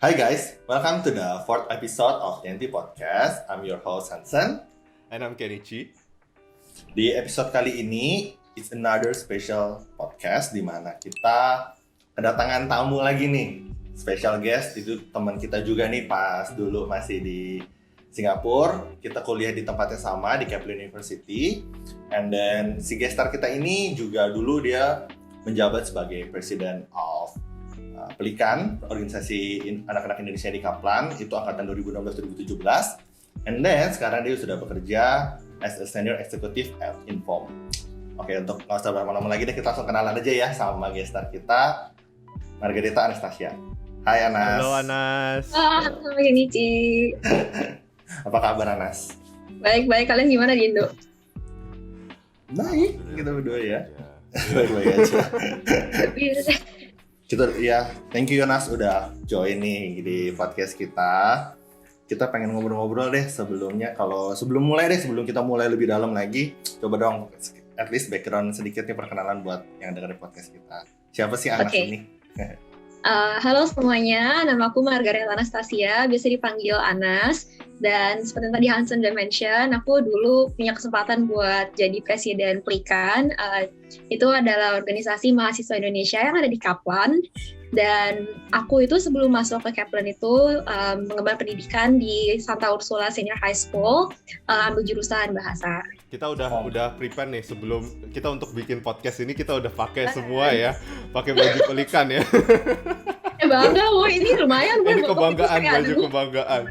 Hi guys, welcome to the fourth episode of TNT Podcast. I'm your host Hansen. And I'm Kenichi. Di episode kali ini, it's another special podcast di mana kita kedatangan tamu lagi nih. Special guest itu teman kita juga nih pas dulu masih di Singapura. Kita kuliah di tempat yang sama di Kaplan University. And then si guest star kita ini juga dulu dia menjabat sebagai President of Pelikan, organisasi anak-anak Indonesia di Kaplan, itu angkatan 2016-2017. And then sekarang dia sudah bekerja as a senior executive at Inform. Oke, untuk nggak usah berlama-lama lagi deh, kita langsung kenalan aja ya sama guest star kita, Margareta Anastasia. Hai Anas. Halo Anas. Halo Kenichi. Apa kabar Anas? Baik-baik, kalian gimana di Indo? Baik, kita berdua ya. Baik-baik aja. Kita ya, thank you Anas udah join nih di podcast kita. Kita pengen ngobrol-ngobrol deh sebelum kita mulai lebih dalam lagi, coba dong at least background sedikit nih, perkenalan buat yang dengerin podcast kita. Siapa sih Anas ini? Halo semuanya, nama aku Margareta Anastasia, biasa dipanggil Anas. Dan seperti tadi Hansen udah mention, aku dulu punya kesempatan buat jadi presiden Pelikan. Itu adalah organisasi mahasiswa Indonesia yang ada di Kaplan. Dan aku itu sebelum masuk ke Kaplan itu mengemban pendidikan di Santa Ursula Senior High School, ambil jurusan bahasa. Kita udah prepare nih sebelum kita untuk bikin podcast ini, kita udah pakai semua ya, pakai baju Pelikan ya. Bangga, wah ini lumayan. Ini kebanggaan, baju kebanggaan.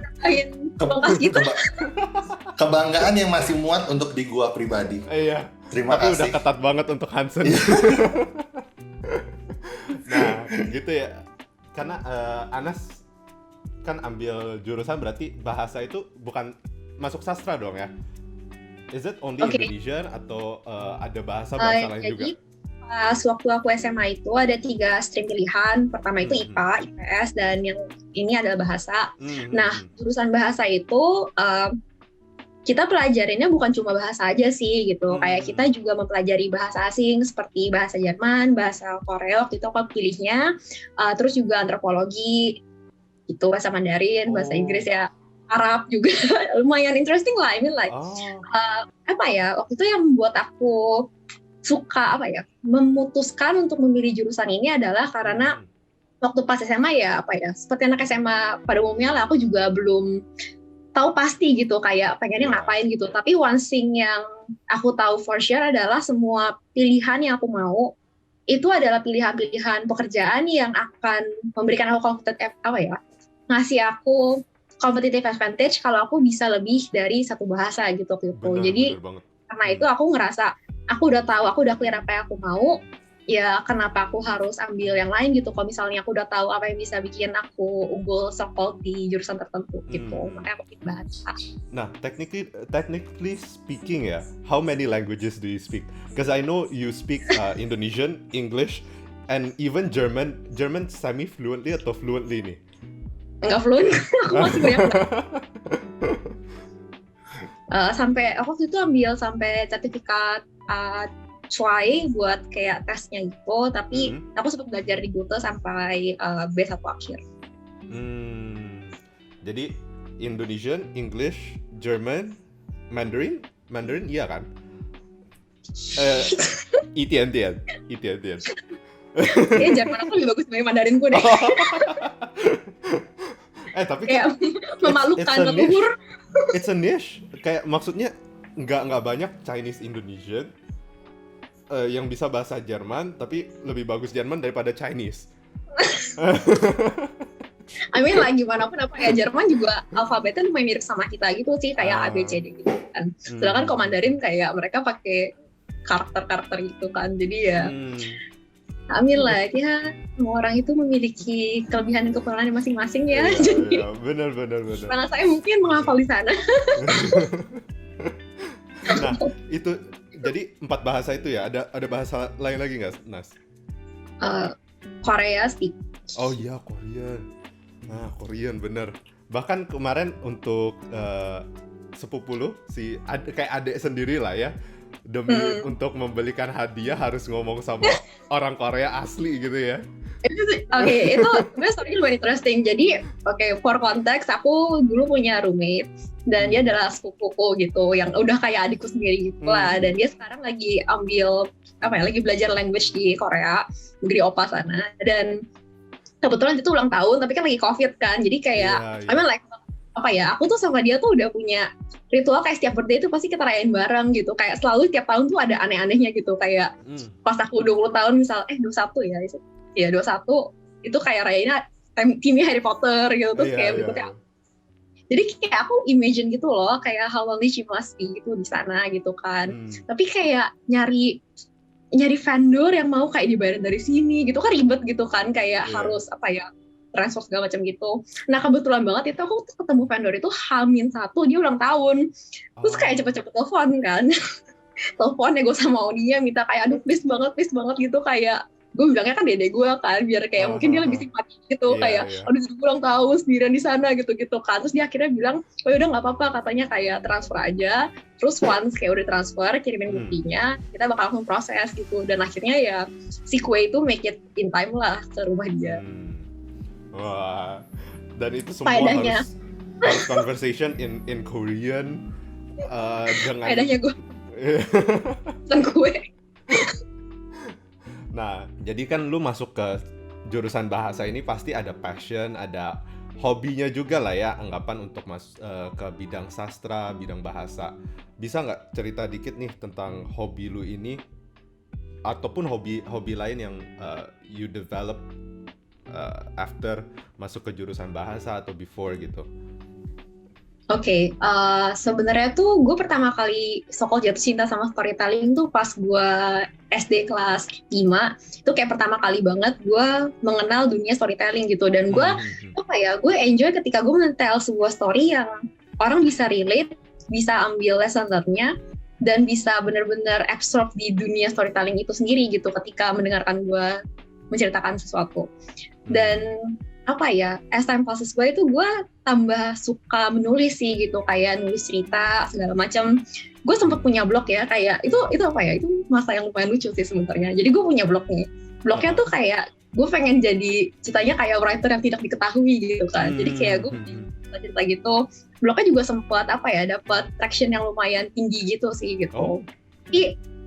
Gitu. Kebanggaan yang masih muat untuk di gua pribadi. Iya. Terima Tapi kasih. udah ketat banget untuk Hansen. Nah, gitu ya. Karena Anas kan ambil jurusan, berarti bahasa itu bukan masuk sastra dong ya? Is it only Indonesian atau ada bahasa lain juga? Jadi pas waktu aku SMA itu ada 3 stream pilihan. Pertama itu IPA, IPS, dan yang ini adalah bahasa. Nah, jurusan bahasa itu kita pelajarinnya bukan cuma bahasa aja sih gitu. Kayak kita juga mempelajari bahasa asing seperti bahasa Jerman, bahasa Korea, itu aku pilihnya. Terus juga antropologi, itu bahasa Mandarin, bahasa Inggris ya. Arab juga. Lumayan interesting lah. I mean like waktu itu yang membuat aku suka memutuskan untuk memilih jurusan ini adalah karena waktu pas SMA seperti anak SMA pada umumnya lah, aku juga belum tahu pasti gitu kayak pengennya ngapain gitu. Tapi one thing yang aku tahu for sure adalah semua pilihan yang aku mau itu adalah pilihan-pilihan pekerjaan yang akan memberikan aku ngasih aku competitive advantage kalau aku bisa lebih dari satu bahasa gitu. Jadi karena itu aku ngerasa aku udah tahu, aku udah clear apa yang aku mau, ya kenapa aku harus ambil yang lain gitu. Kalau misalnya aku udah tahu apa yang bisa bikin aku unggul so-called di jurusan tertentu gitu, makanya aku pilih bahasa. Nah, technically speaking ya, how many languages do you speak? Because I know you speak Indonesian, English, and even German. German semi-fluently atau fluently nih? Enggak fluent, aku masih banyak sampai aku waktu itu ambil sampai sertifikat CUAI buat kayak tesnya gitu, tapi aku sempat belajar di Goethe sampai B1 akhir. Jadi Indonesian, English, German, Mandarin iya kan? Itian. Kayaknya Jerman aku lebih bagus dari Mandarinku deh. Tapi kayak memalukan luhur. It's a niche. Kayak maksudnya nggak banyak Chinese Indonesian yang bisa bahasa Jerman, tapi lebih bagus Jerman daripada Chinese. I mean lah gimana pun Jerman juga alfabetnya lumayan mirip sama kita gitu sih, kayak A B C D gitu kan. Sedangkan kalau Mandarin kayak mereka pakai karakter gitu kan. Jadi ya amin lah ya, semua orang itu memiliki kelebihan dan kekurangan masing-masing ya. Jadi benar. karena saya mungkin menghafal di sana. Nah, itu jadi 4 bahasa itu ya. Ada bahasa lain lagi nggak, Nas? Korea speak. Oh iya, Korean. Nah, Korean bener. Bahkan kemarin untuk sepupu lu, kayak adik sendiri lah ya, demi untuk membelikan hadiah harus ngomong sama orang Korea asli gitu ya. Oke, itu sebenarnya story-nya lumayan interesting. Jadi, for konteks, aku dulu punya roommate dan dia adalah sepupuku gitu, yang udah kayak adikku sendiri gitu lah. Dan dia sekarang lagi ambil lagi belajar language di Korea, negeri Opa sana. Dan kebetulan itu ulang tahun, tapi kan lagi COVID kan, jadi kayak I mean like aku tuh sama dia tuh udah punya ritual kayak setiap birthday itu pasti kita rayain bareng gitu, kayak selalu tiap tahun tuh ada aneh-anehnya gitu, kayak pas aku 20 tahun misal 21 ya 21 itu kayak rayainnya timnya Harry Potter gitu, terus kayak gitu kayak jadi kayak aku imagine gitu loh kayak how lonely she must be gitu di sana gitu kan. Tapi kayak nyari vendor yang mau kayak dibayarin dari sini gitu kan ribet gitu kan, kayak harus transfer segala macam gitu. Nah kebetulan banget itu aku ketemu vendor itu H-1 dia ulang tahun, terus kayak cepet-cepet telepon kan telepon gue sama dia minta kayak aduh please banget gitu, kayak gue bilangnya kan dede gue kan biar kayak mungkin dia lebih simpati gitu, kayak aduh gue ulang tahun sendirian di sana gitu kan. Terus dia akhirnya bilang oh yaudah nggak apa-apa, katanya kayak transfer aja, terus once kayak udah transfer kirimin buktinya kita bakal langsung proses gitu. Dan akhirnya ya si kue itu make it in time lah ke rumah dia. Wah, dan itu semua harus conversation in Korean dengan faedahnya gue pesan kue. Nah, jadi kan lu masuk ke jurusan bahasa ini pasti ada passion, ada hobinya juga lah ya, anggapan untuk masuk ke bidang sastra, bidang bahasa. Bisa nggak cerita dikit nih tentang hobi lu ini, ataupun hobi lain yang you develop after masuk ke jurusan bahasa atau before gitu? Oke, sebenarnya tuh gue pertama kali sokol jatuh cinta sama storytelling tuh pas gue SD kelas 5. Itu kayak pertama kali banget gue mengenal dunia storytelling gitu. Dan gue gue enjoy ketika gue mentel sebuah story yang orang bisa relate, bisa ambil lesson learn-nya, dan bisa benar-benar absorb di dunia storytelling itu sendiri gitu ketika mendengarkan gue menceritakan sesuatu. Dan as time passes by itu gue tambah suka menulis sih gitu, kayak nulis cerita segala macam. Gue sempet punya blog ya, kayak itu itu masa yang lumayan lucu sih sebenarnya. Jadi gue punya blog nih, blognya tuh kayak gue pengen jadi ceritanya kayak writer yang tidak diketahui gitu kan. Jadi kayak gue cerita gitu, blognya juga sempat dapat traction yang lumayan tinggi gitu sih gitu.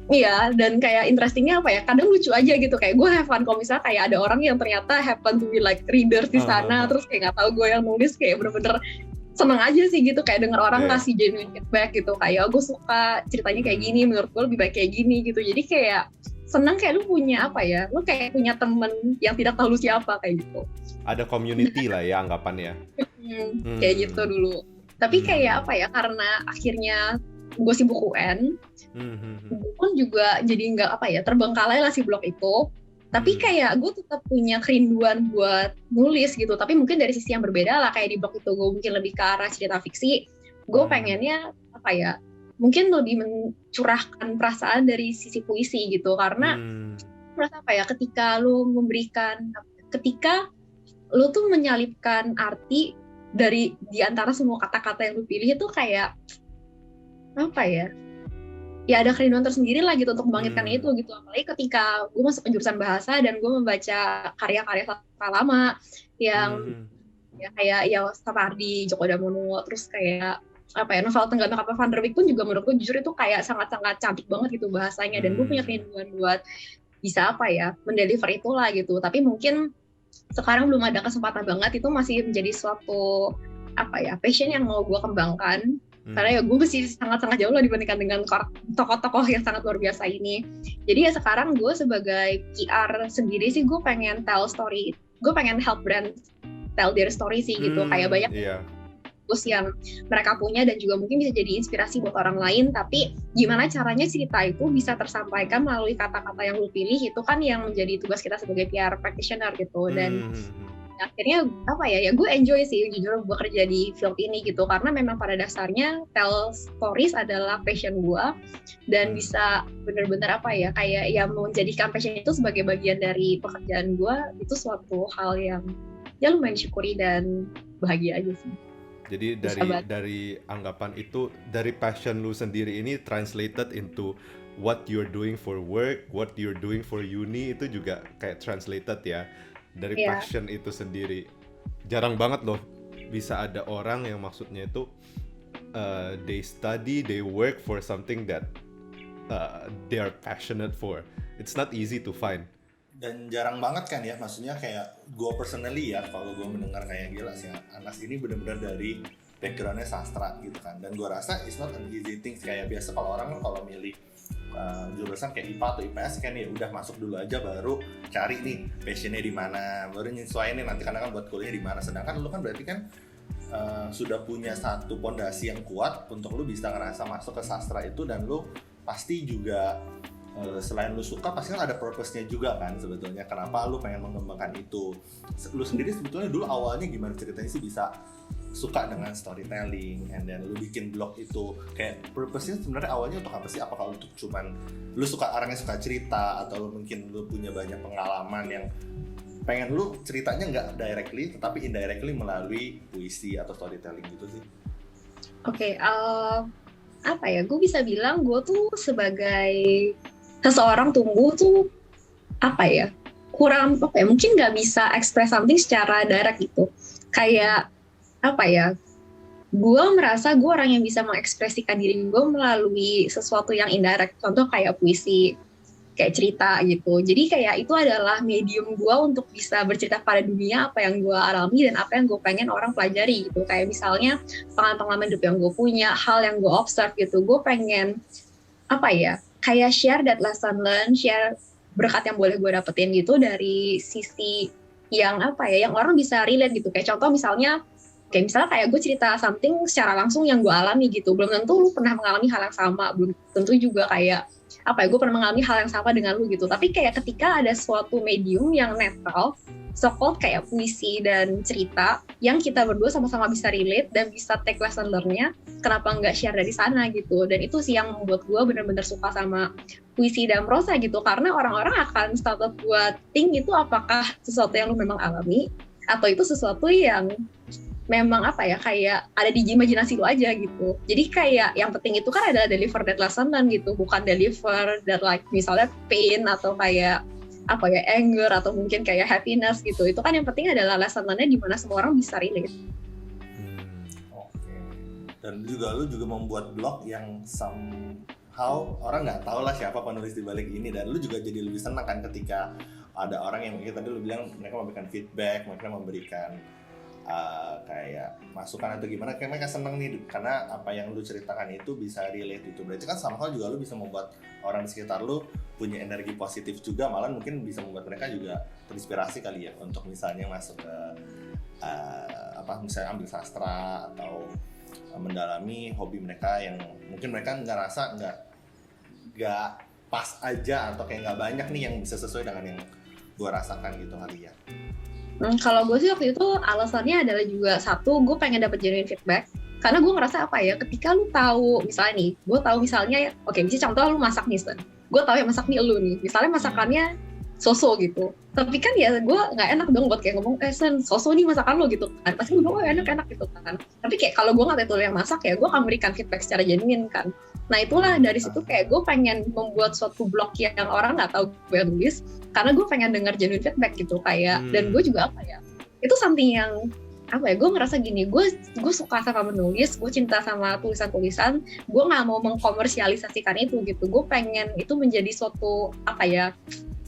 Iya, dan kayak interestingnya kadang lucu aja gitu, kayak gue have fun kalau misalnya kayak ada orang yang ternyata happen to be like readers di sana, terus kayak nggak tahu gue yang nulis, kayak bener-bener seneng aja sih gitu, kayak denger orang ngasih genuine feedback gitu, kayak gue suka ceritanya kayak gini, menurut gue lebih baik kayak gini gitu. Jadi kayak seneng kayak lu punya lu kayak punya temen yang tidak tahu lu siapa kayak gitu. Ada community lah ya anggapannya. Kayak gitu dulu. Tapi kayak karena akhirnya gue sibuk UN, gue pun juga jadi nggak terbengkalai lah si blog itu. Tapi kayak gue tetap punya kerinduan buat nulis gitu, tapi mungkin dari sisi yang berbeda lah. Kayak di blog itu gue mungkin lebih ke arah cerita fiksi, gue pengennya mungkin lebih mencurahkan perasaan dari sisi puisi gitu. Karena merasa ketika lu tuh menyalipkan arti dari di antara semua kata-kata yang lu pilih, itu kayak ya ada kerinduan tersendiri lah gitu untuk membangkitkan itu gitu. Apalagi ketika gue masuk ke jurusan bahasa dan gue membaca karya-karya sastra lama yang kayak Sapardi, Djoko Damono, terus kayak novel Tenggat Kapal Van der Wijk pun juga menurut gue jujur itu kayak sangat-sangat cantik banget gitu bahasanya. Dan gue punya kerinduan buat bisa mendeliver itulah gitu. Tapi mungkin sekarang belum ada kesempatan banget, itu masih menjadi suatu passion yang mau gue kembangkan. Karena ya gue masih sangat-sangat jauh lah dibandingkan dengan tokoh-tokoh yang sangat luar biasa ini. Jadi ya sekarang gue sebagai PR sendiri sih, gue pengen tell story, gue pengen help brand tell their story sih gitu. Kayak banyak bagus yang mereka punya dan juga mungkin bisa jadi inspirasi buat orang lain. Tapi gimana caranya cerita itu bisa tersampaikan melalui kata-kata yang lu pilih, itu kan yang menjadi tugas kita sebagai PR practitioner gitu. Dan akhirnya ya gue enjoy sih jujur gue kerja di field ini gitu, karena memang pada dasarnya tell stories adalah passion gue, dan bisa bener-bener kayak menjadikan passion itu sebagai bagian dari pekerjaan gue, itu suatu hal yang ya lumayan syukuri dan bahagia aja sih. Jadi dari anggapan itu, dari passion lu sendiri ini translated into what you're doing for work, what you're doing for uni itu juga kayak translated ya dari passion itu sendiri. Jarang banget loh bisa ada orang yang maksudnya itu they study, they work for something that they are passionate for. It's not easy to find. Dan jarang banget kan ya, maksudnya kayak gue personally ya, kalau gue mendengar kayak gila sih Anas ini benar-benar dari backgroundnya sastra gitu kan, dan gue rasa it's not an easy thing. Kayak biasa kalau orang kan kalau milih jurusan kayak IPA atau IPS kan ya udah masuk dulu aja baru cari nih passionnya di mana, baru nyesuaiin nanti karena kan buat kuliah di mana. Sedangkan lu kan berarti kan sudah punya satu pondasi yang kuat untuk lu bisa ngerasa masuk ke sastra itu, dan lu pasti juga selain lu suka pasti kan ada purpose-nya juga kan sebetulnya kenapa lu pengen mengembangkan itu. Lu sendiri sebetulnya dulu awalnya gimana ceritanya sih bisa suka dengan storytelling, and then lu bikin blog itu kayak purpose-nya sebenarnya awalnya untuk apa sih? Apakah untuk cuman lu suka orangnya suka cerita, atau lu mungkin lu punya banyak pengalaman yang pengen lu ceritanya nggak directly tetapi indirectly melalui puisi atau storytelling gitu sih? Oke, apa ya, gue bisa bilang gue tuh sebagai seseorang tumbuh tuh apa ya, kurang apa ya, mungkin nggak bisa express something secara direct gitu. Kayak apa ya, gue merasa gue orang yang bisa mengekspresikan diri gue melalui sesuatu yang indirect. Contoh kayak puisi, kayak cerita gitu. Jadi kayak itu adalah medium gue untuk bisa bercerita pada dunia apa yang gue alami dan apa yang gue pengen orang pelajari gitu. Kayak misalnya pengalaman hidup yang gue punya, hal yang gue observe gitu. Gue pengen apa ya, kayak share that lesson learned, share berkat yang boleh gue dapetin gitu dari sisi yang apa ya, yang orang bisa relate gitu. Kayak contoh misalnya kayak gue cerita something secara langsung yang gue alami gitu. Belum tentu lu pernah mengalami hal yang sama, belum tentu juga kayak apa ya, gue pernah mengalami hal yang sama dengan lu gitu. Tapi kayak ketika ada suatu medium yang netral, so-called kayak puisi dan cerita, yang kita berdua sama-sama bisa relate dan bisa take lesson learn-nya, kenapa nggak share dari sana gitu. Dan itu sih yang membuat gue benar-benar suka sama puisi dan prosa gitu, karena orang-orang akan start buat think itu apakah sesuatu yang lu memang alami, atau itu sesuatu yang memang apa ya, kayak ada di imajinasi lu aja gitu. Jadi kayak yang penting itu kan adalah deliver that lesson learned gitu, bukan deliver that like misalnya pain atau kayak apa ya, anger atau mungkin kayak happiness gitu. Itu kan yang penting adalah lesson learn-nya di mana semua orang bisa relate. Oke. Dan juga lu juga membuat blog yang somehow orang nggak tahu lah siapa penulis di balik ini, dan lu juga jadi lebih senang kan ketika ada orang yang mungkin tadi lu bilang mereka memberikan feedback, mereka memberikan kayak masukan atau gimana, kayak mereka seneng nih karena apa yang lu ceritakan itu bisa relate itu. Berarti kan somehow juga lu bisa membuat orang di sekitar lu punya energi positif juga, malah mungkin bisa membuat mereka juga terinspirasi kali ya untuk misalnya masuk ke misalnya ambil sastra atau mendalami hobi mereka yang mungkin mereka ngerasa nggak pas aja, atau kayak nggak banyak nih yang bisa sesuai dengan yang gue rasakan gitu kali ya. Kalau gue sih waktu itu alasannya adalah juga satu, gue pengen dapet genuine feedback. Karena gue ngerasa apa ya, ketika lu tahu misalnya nih, gue tahu misalnya, oke, misalnya contoh lu masak nih, Sen. Gue tahu yang masak nih lu nih, misalnya masakannya so-so gitu. Tapi kan ya gue nggak enak dong buat kayak ngomong, Sen, so-so nih masakan lo gitu kan. Pasti gue bilang, oh enak-enak gitu kan. Tapi kayak kalau gue nggak tahu yang masak ya, gue akan berikan feedback secara genuine kan. Nah itulah dari situ kayak gue pengen membuat suatu blog yang orang nggak tahu gue nulis, karena gue pengen dengar genuine feedback gitu kayak. Dan gue juga apa ya, itu something yang apa ya, gue ngerasa gini, gue suka sama menulis, gue cinta sama tulisan-tulisan, gue nggak mau mengkomersialisasikan itu gitu. Gue pengen itu menjadi suatu apa ya,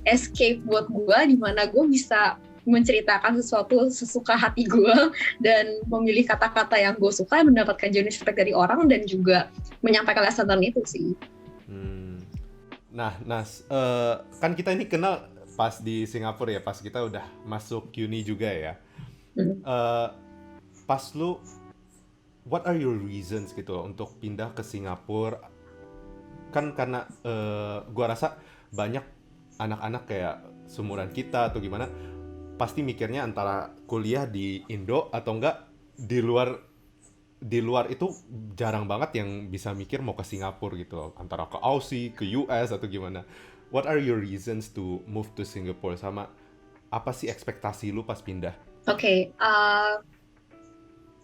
escape buat gue, di mana gue bisa menceritakan sesuatu sesuka hati gue dan memilih kata-kata yang gue suka, mendapatkan genuine feedback dari orang, dan juga menyampaikan lesson learn itu sih. Nah, Nas, kan kita ini kenal pas di Singapura ya, pas kita udah masuk uni juga ya. Pas lu, what are your reasons gitu loh untuk pindah ke Singapura? Kan karena gua rasa banyak anak-anak kayak seumuran kita atau gimana, pasti mikirnya antara kuliah di Indo atau enggak di luar itu jarang banget yang bisa mikir mau ke Singapura gitu loh, antara ke Aussie, ke US atau gimana. What are your reasons to move to Singapore, sama apa sih ekspektasi lu pas pindah? Oke,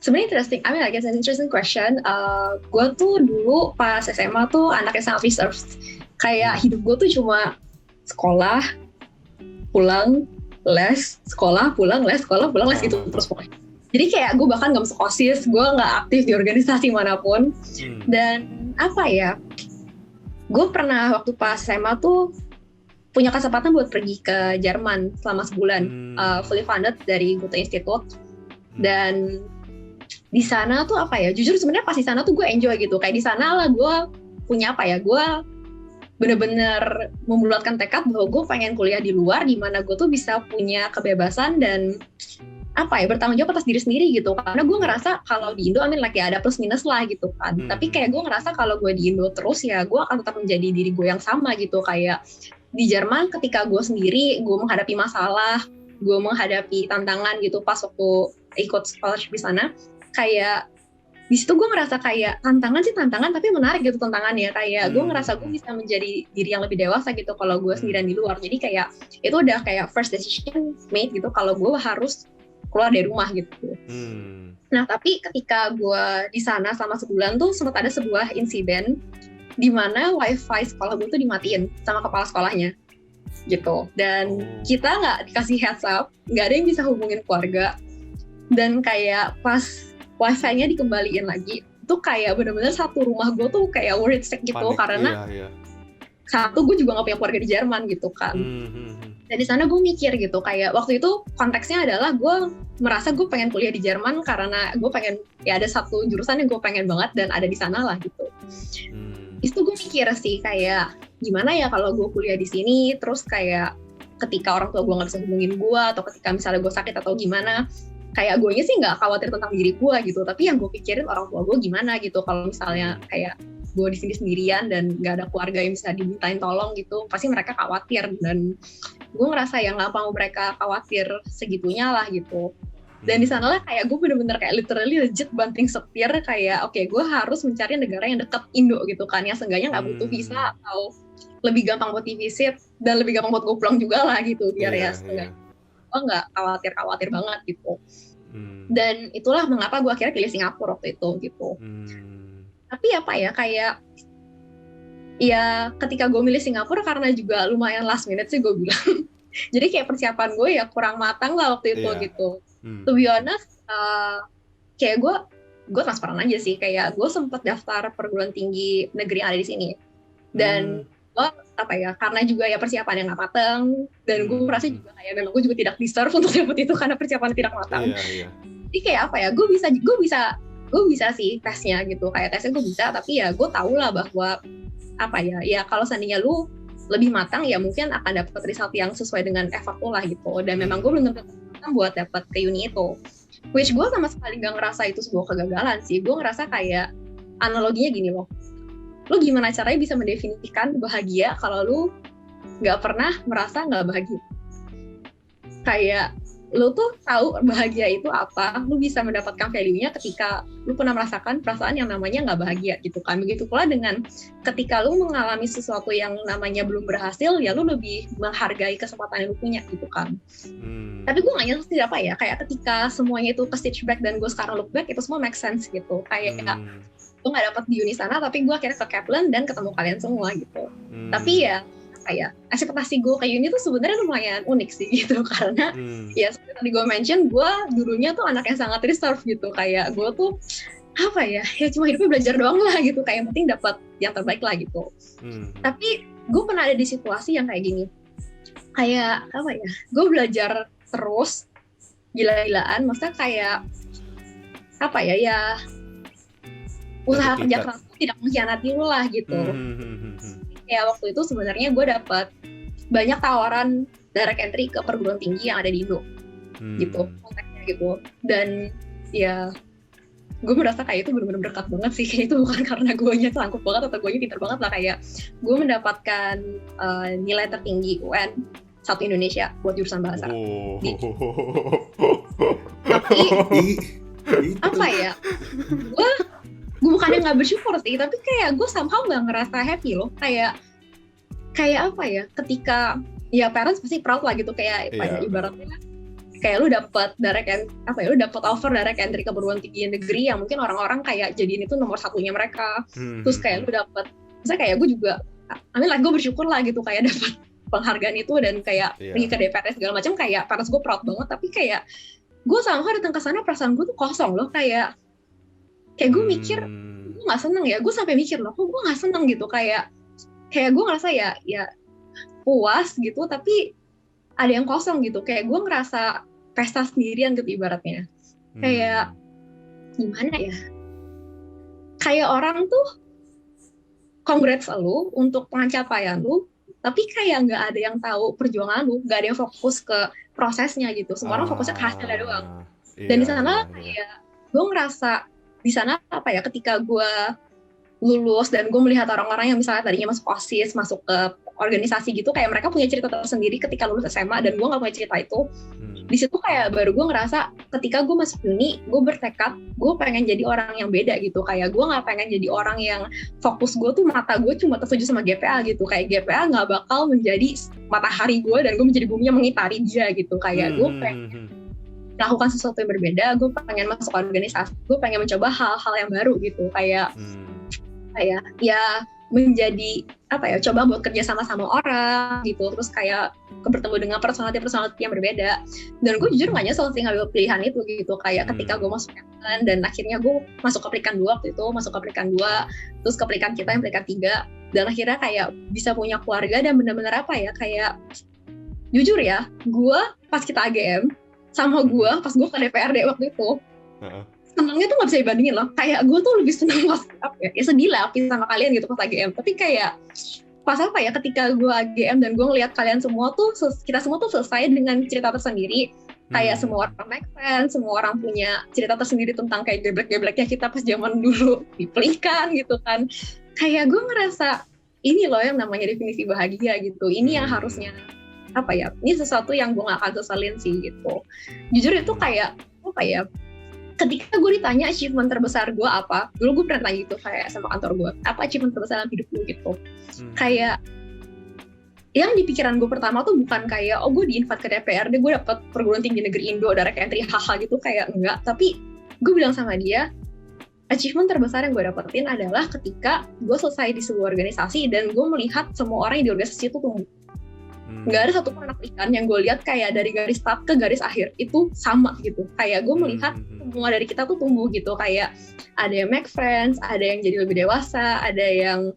sebenarnya interesting. I mean, I guess an interesting question. Gue tuh dulu pas SMA tuh anaknya sangat reserved. Kayak hidup gue tuh cuma sekolah, pulang, les, sekolah, pulang, les, sekolah, pulang, les gitu terus pokoknya. Jadi kayak gue bahkan gak masuk OSIS, gue gak aktif di organisasi manapun. Dan apa ya, gue pernah waktu pas SMA tuh punya kesempatan buat pergi ke Jerman selama sebulan, fully funded dari Goethe Institute. Dan di sana tuh apa ya, jujur sebenarnya pas di sana tuh gue enjoy gitu. Kayak di sana lah gue punya apa ya, gue bener-bener membulatkan tekad bahwa gue pengen kuliah di luar, di mana gue tuh bisa punya kebebasan dan apa ya, bertanggung jawab atas diri sendiri gitu. Karena gue ngerasa kalau di Indo, like ya ada plus minus lah gitu kan. Tapi kayak gue ngerasa kalau gue di Indo terus ya gue akan tetap menjadi diri gue yang sama gitu. Kayak di Jerman ketika gue sendiri, gue menghadapi masalah, gue menghadapi tantangan gitu pas waktu ikut scholarship di sana. Kayak di situ gue ngerasa kayak tantangan tapi menarik gitu tantangannya. Kayak gue ngerasa gue bisa menjadi diri yang lebih dewasa gitu kalau gue sendirian di luar. Jadi kayak itu udah kayak first decision made gitu kalau gue harus keluar dari rumah gitu. Nah tapi ketika gue di sana selama sebulan tuh sempat ada sebuah insiden di mana wifi sekolah gue tuh dimatiin sama kepala sekolahnya gitu. Dan kita nggak dikasih heads up, nggak ada yang bisa hubungin keluarga. Dan kayak pas wifi-nya dikembaliin lagi, itu kayak bener-bener satu rumah gue tuh kayak worried sick gitu. Panik, karena satu gue juga gak punya keluarga di Jerman gitu kan. Dan di sana gue mikir gitu, kayak waktu itu konteksnya adalah gue merasa gue pengen kuliah di Jerman karena gue pengen, ya ada satu jurusan yang gue pengen banget dan ada di sana lah gitu. Itu gue mikir sih kayak gimana ya kalau gue kuliah di sini, terus kayak ketika orang tua gue gak bisa hubungin gue, atau ketika misalnya gue sakit atau gimana, kayak gue sih nggak khawatir tentang diri gue gitu, tapi yang gue pikirin orang tua gue gimana gitu kalau misalnya kayak gue di sini sendirian dan nggak ada keluarga yang bisa dimintain tolong gitu, pasti mereka khawatir. Dan gue ngerasa yang nggak mau mereka khawatir segitunya lah gitu. Dan di sana lah kayak gue bener-bener kayak literally legit banting setir kayak oke, gue harus mencari negara yang dekat Indo gitu kan, yang seenggaknya nggak butuh visa atau lebih gampang buat visit dan lebih gampang buat gue pulang juga lah gitu, biar ya setengah gue nggak khawatir banget gitu. Dan itulah mengapa gue akhirnya pilih Singapura waktu itu gitu. Tapi apa ya, kayak ya ketika gue milih Singapura karena juga lumayan last minute sih gue bilang. Jadi kayak persiapan gue ya kurang matang lah waktu itu gitu. To be honest, kayak gue transparan aja sih, kayak gue sempat daftar perguruan tinggi negeri yang ada di sini. Dan gue apa ya, karena juga ya persiapan yang nggak matang, dan gue merasa juga kayak memang gue juga tidak deserve untuk dapet itu karena persiapan tidak matang. Jadi kayak apa ya, gue bisa sih tesnya gitu, kayak tesnya gue bisa, tapi ya gue tau lah bahwa apa ya kalau seandainya lu lebih matang ya mungkin akan dapat result yang sesuai dengan effort lu lah gitu. Dan memang gue belum tentu matang buat dapat ke uni itu, which gue sama sekali gak ngerasa itu sebuah kegagalan sih. Gue ngerasa kayak analoginya gini loh, lu gimana caranya bisa mendefinisikan bahagia kalau lu nggak pernah merasa nggak bahagia? Kayak lu tuh tahu bahagia itu apa, lu bisa mendapatkan value-nya ketika lu pernah merasakan perasaan yang namanya nggak bahagia gitu kan. Begitu pula dengan ketika lu mengalami sesuatu yang namanya belum berhasil, ya lu lebih menghargai kesempatan yang lu punya gitu kan. Tapi gue nggak nyesel apa ya, kayak ketika semuanya itu ke stage back dan gue sekarang look back, itu semua make sense gitu. Kayak gue nggak dapet di uni sana, tapi gue akhirnya ke Kaplan dan ketemu kalian semua gitu. Tapi ya apa ya, ekspektasi gue ke uni tuh sebenarnya lumayan unik sih gitu, karena ya seperti tadi gue mention, gue dulunya tuh anak yang sangat reserve gitu. Kayak gue tuh apa ya cuma hidupnya belajar doang lah gitu, kayak yang penting dapat yang terbaik lah gitu. Tapi gue pernah ada di situasi yang kayak gini, kayak apa ya, gue belajar terus gila-gilaan, maksudnya kayak apa ya usaha kerja keras tidak mengkhianati lu lah gitu. Ya waktu itu sebenarnya gue dapat banyak tawaran direct entry ke perguruan tinggi yang ada di Indo gitu, konteksnya gitu. Dan ya gue merasa kayak itu benar-benar dekat banget sih, kayak itu bukan karena guanya sanggup banget atau guanya pintar banget lah, kayak gue mendapatkan nilai tertinggi UN satu Indonesia buat jurusan bahasa. Tapi apa ya, gue bukannya nggak bersyukur sih, tapi kayak gue somehow nggak ngerasa happy loh. Kayak apa ya, ketika ya parents pasti proud lah gitu, kayak ibaratnya kayak lu dapat lu dapat offer direct entry ke perguruan tinggi negeri yang mungkin orang-orang kayak jadiin itu nomor satunya mereka. Terus kayak lu dapat, misalnya kayak gue juga gue bersyukur lah gitu kayak dapat penghargaan itu dan kayak pergi ke DPR segala macam, kayak parents gue proud banget. Tapi kayak gue somehow datang ke sana perasaan gue tuh kosong loh, kayak gue mikir gue nggak seneng ya, gue sampai mikir loh kok gue nggak seneng gitu, kayak gue ngerasa ya puas gitu tapi ada yang kosong gitu, kayak gue ngerasa pesta sendirian gitu ibaratnya. Kayak gimana ya, kayak orang tuh congrats lu untuk pencapaian lu, tapi kayak nggak ada yang tahu perjuangan lu, nggak ada yang fokus ke prosesnya gitu. Semua orang fokusnya ke hasilnya doang. Dan di sana kayak gue ngerasa di sana apa ya, ketika gue lulus dan gue melihat orang-orang yang misalnya tadinya masuk OSIS, masuk ke organisasi gitu, kayak mereka punya cerita tersendiri ketika lulus SMA dan gue nggak punya cerita itu. Di situ kayak baru gue ngerasa ketika gue masuk uni, gue bertekad gue pengen jadi orang yang beda gitu. Kayak gue nggak pengen jadi orang yang fokus gue tuh mata gue cuma tertuju sama GPA gitu. Kayak GPA nggak bakal menjadi matahari gue dan gue menjadi bumi yang mengitari dia gitu. Kayak gue pengen melakukan sesuatu yang berbeda, gue pengen masuk organisasi, gue pengen mencoba hal-hal yang baru gitu. Kayak ya menjadi apa ya, coba buat kerja sama orang gitu, terus kayak bertemu dengan personality yang berbeda. Dan gue jujur nggak nyesel sih ngambil pilihan itu gitu. Kayak ketika gue masuk Kaplan dan akhirnya gue masuk ke pelikan 2 waktu itu, masuk ke pelikan 2, terus ke pelikan kita yang pelikan 3, dan akhirnya kayak bisa punya keluarga dan benar-benar apa ya, kayak jujur ya, gue pas kita AGM sama gue pas gue ke DPRD waktu itu, senangnya tuh nggak bisa dibandingin loh. Kayak gue tuh lebih senang pas ya sedih lah sama kalian gitu pas AGM, tapi kayak pas apa ya, ketika gue AGM dan gue ngeliat kalian semua tuh, kita semua tuh selesai dengan cerita tersendiri. Kayak semua orang make sense, semua orang punya cerita tersendiri tentang kayak geblek-gebleknya kita pas zaman dulu di pelikan gitu kan. Kayak gue ngerasa ini loh yang namanya definisi bahagia gitu. Ini yang harusnya apa ya, ini sesuatu yang gue gak akan sesalin sih gitu. Jujur itu kayak apa ya, ketika gue ditanya achievement terbesar gue apa, dulu gue pernah tanya gitu kayak sama kantor gue, apa achievement terbesar dalam hidup lu gitu. Kayak yang di pikiran gue pertama tuh bukan kayak gue di-invite ke DPRD, gue dapet perguruan tinggi negeri Indo, direct entry, haha gitu, kayak enggak. Tapi gue bilang sama dia, achievement terbesar yang gue dapetin adalah ketika gue selesai di sebuah organisasi dan gue melihat semua orang yang di organisasi itu tumbuh. Nggak ada satu anak ikan yang gue lihat kayak dari garis start ke garis akhir itu sama gitu. Kayak gue melihat semua dari kita tuh tumbuh gitu. Kayak ada yang make friends, ada yang jadi lebih dewasa, ada yang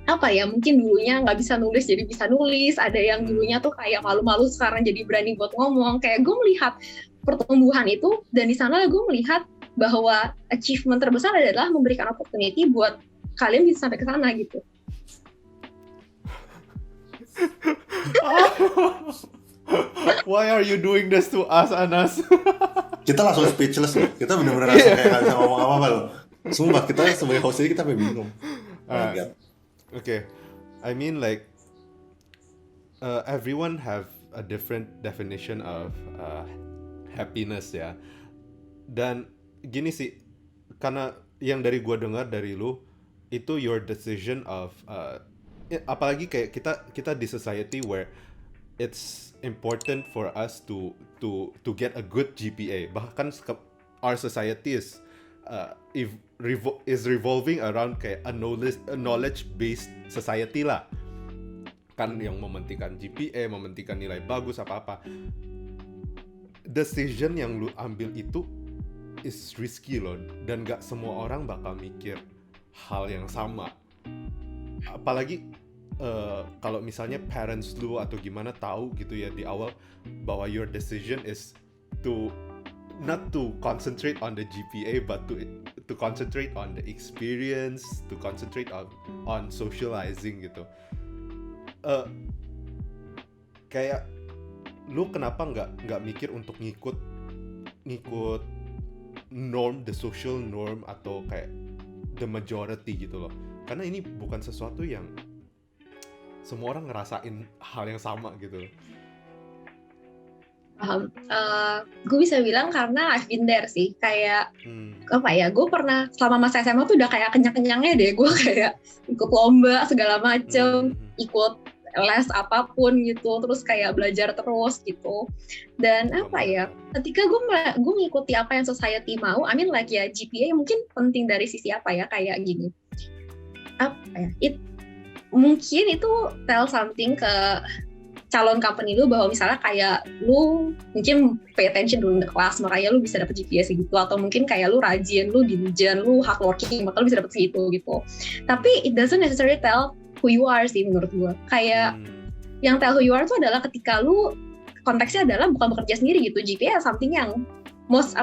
apa ya, mungkin dulunya nggak bisa nulis jadi bisa nulis, ada yang dulunya tuh kayak malu-malu sekarang jadi berani buat ngomong. Kayak gue melihat pertumbuhan itu, dan di sana gue melihat bahwa achievement terbesar adalah memberikan opportunity buat kalian bisa sampai ke sana gitu. Why are you doing this to us, Anas? Kita langsung speechless loh. Kita benar-benar langsung kayak nggak bisa ngomong apa-apa loh. Sumpah, kita sebagai host ini kita sampai bingung. Okay, I mean like everyone have a different definition of happiness ya. Dan gini sih, karena yang dari gua dengar dari lu itu your decision of apalagi kayak kita di society where it's important for us to get a good GPA. Bahkan our society is revolving around kayak a knowledge based society lah. Kan yang mementingkan GPA, mementingkan nilai bagus apa-apa. Decision yang lu ambil itu is risky loh, dan gak semua orang bakal mikir hal yang sama. Apalagi kalau misalnya parents lu atau gimana tahu gitu ya di awal bahwa your decision is to not to concentrate on the GPA but to concentrate on the experience, to concentrate on socializing gitu. Kayak lu kenapa nggak mikir untuk ngikut norm, the social norm atau kayak the majority gitu loh. Karena ini bukan sesuatu yang semua orang ngerasain hal yang sama gitu. Paham. Gue bisa bilang karena I've been there sih. Kayak apa ya, gue pernah selama masa SMA tuh udah kayak kenyang-kenyangnya deh. Gue kayak ikut lomba segala macem, ikut les apapun gitu, terus kayak belajar terus gitu. Dan apa ya, ketika gue ngikuti apa yang society mau, I mean like ya GPA mungkin penting dari sisi apa ya, kayak gini. Apa ya, mungkin itu tell something ke calon company lu bahwa misalnya kayak lu mungkin pay attention dulu di kelas makanya lu bisa dapet GPA segitu, atau mungkin kayak lu rajin, lu diligent, lu hardworking maka lu bisa dapet segitu gitu. Tapi it doesn't necessarily tell who you are sih menurut gue. Kayak yang tell who you are itu adalah ketika lu konteksnya adalah bukan bekerja sendiri gitu. GPA something yang most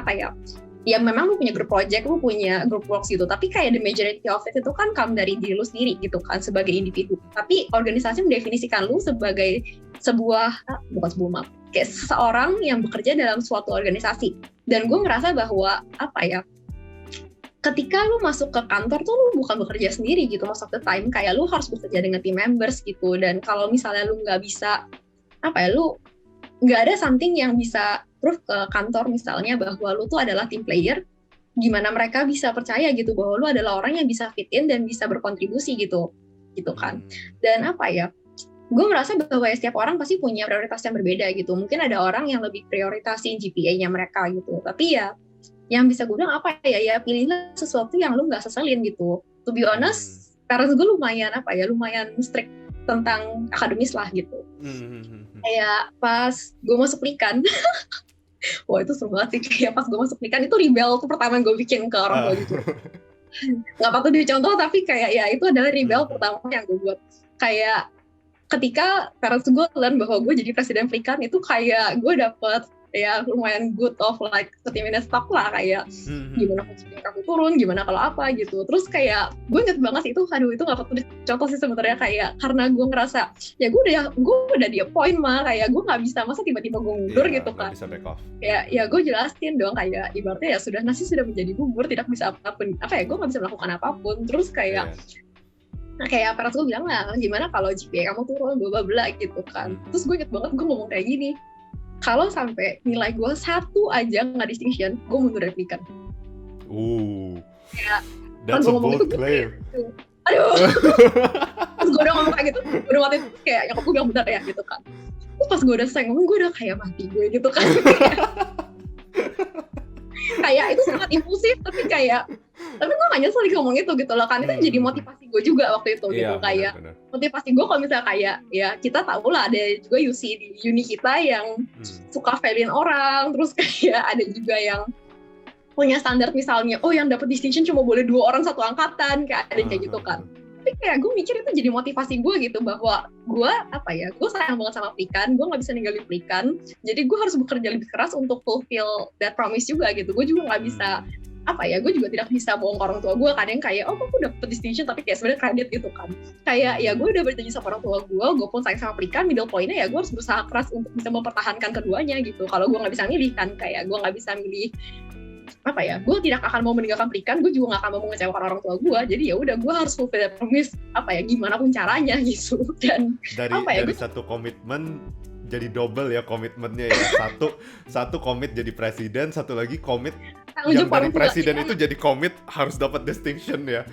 ya memang lu punya group project, lu punya group works gitu, tapi kayak the majority of it itu kan come dari diri lu sendiri gitu kan sebagai individu. Tapi organisasi mendefinisikan lu sebagai kayak seseorang yang bekerja dalam suatu organisasi. Dan gue ngerasa bahwa ketika lu masuk ke kantor tuh lu bukan bekerja sendiri gitu most of the time, kayak lu harus bekerja dengan team members gitu. Dan kalau misalnya lu nggak bisa lu nggak ada something yang bisa proof ke kantor misalnya bahwa lu tuh adalah team player, gimana mereka bisa percaya gitu bahwa lu adalah orang yang bisa fit in dan bisa berkontribusi gitu kan. Dan gue merasa bahwa setiap orang pasti punya prioritas yang berbeda gitu. Mungkin ada orang yang lebih prioritasin GPA-nya mereka gitu, tapi ya yang bisa gue bilang ya pilihlah sesuatu yang lu nggak seselin gitu. To be honest, parents gue lumayan strict tentang akademis lah gitu. Kayak pas gue masuk Likan, wah itu seru banget sih. Kayak pas gue masuk Likan itu rebel tuh pertama yang gue bikin ke orang tua gitu. Nggak patut dicontoh, tapi kayak ya itu adalah rebel pertama yang gue buat. Kayak ketika parents gue learn bahwa gue jadi presiden Likan, itu kayak gue dapet ya lumayan good of like 30 minutes talk lah, kayak gimana kamu turun, gimana kalau apa gitu. Terus kayak gue inget banget sih itu, itu nggak patut dicontoh sih sebenarnya, kayak karena gue ngerasa ya gue udah di appoint mah, kayak gue nggak bisa masa tiba-tiba gue mundur gitu kan. Bisa back off. Ya gue jelasin dong, kayak ibaratnya ya sudah nasi sudah menjadi bubur, tidak bisa apapun gue nggak bisa melakukan apapun. Terus kayak kayak parents gue bilang lah, gimana kalau GPA kamu turun, bla bla gitu kan. Terus gue inget banget gue ngomong kayak gini, kalau sampai nilai gue 1 aja nggak distinction, gue mundur dari Likan. Ya, that's a bold claim. Aduh. Pas gue udah ngomong kayak gitu, udah waktu itu kayak nyokap gue bilang bentar ya gitu kan. Terus pas gue udah selesai ngomong, gue udah kayak mati gue gitu kan. Kayak itu sangat impulsif, tapi gue gak nyesel ngomong itu gitu loh kan. Itu jadi motivasi gue juga waktu itu gitu. Kayak bener. Motivasi gue kalau misalnya kayak ya kita tahu lah ada juga UC di uni kita yang suka failin orang, terus kayak ada juga yang punya standar misalnya yang dapat distinction cuma boleh 2 orang satu angkatan, kayak ada kayak gitu kan. Tapi kayak gue mikir itu jadi motivasi gue gitu, bahwa gue gue sayang banget sama Likan, gue nggak bisa ninggalin Likan, jadi gue harus bekerja lebih keras untuk fulfill that promise juga gitu. Gue juga nggak bisa gue juga tidak bisa bohong ke orang tua gue kadang kayak gue dapet distinction tapi kayak sebenarnya kredit gitu kan. Kayak ya gue udah berjanji sama orang tua gue pun sayang sama Likan, middle point-nya ya gue harus berusaha keras untuk bisa mempertahankan keduanya gitu. Kalau gue nggak bisa milih kan, kayak gue nggak bisa milih gue tidak akan mau meninggalkan Likan, gue juga nggak akan mau mengecewakan orang tua gue. Jadi ya udah gue harus fulfill that promise gimana pun caranya gitu. Dan dari satu komitmen jadi double ya komitmennya ya. Satu komit jadi presiden, satu lagi komit yang dari presiden itu jadi komit harus dapat distinction ya.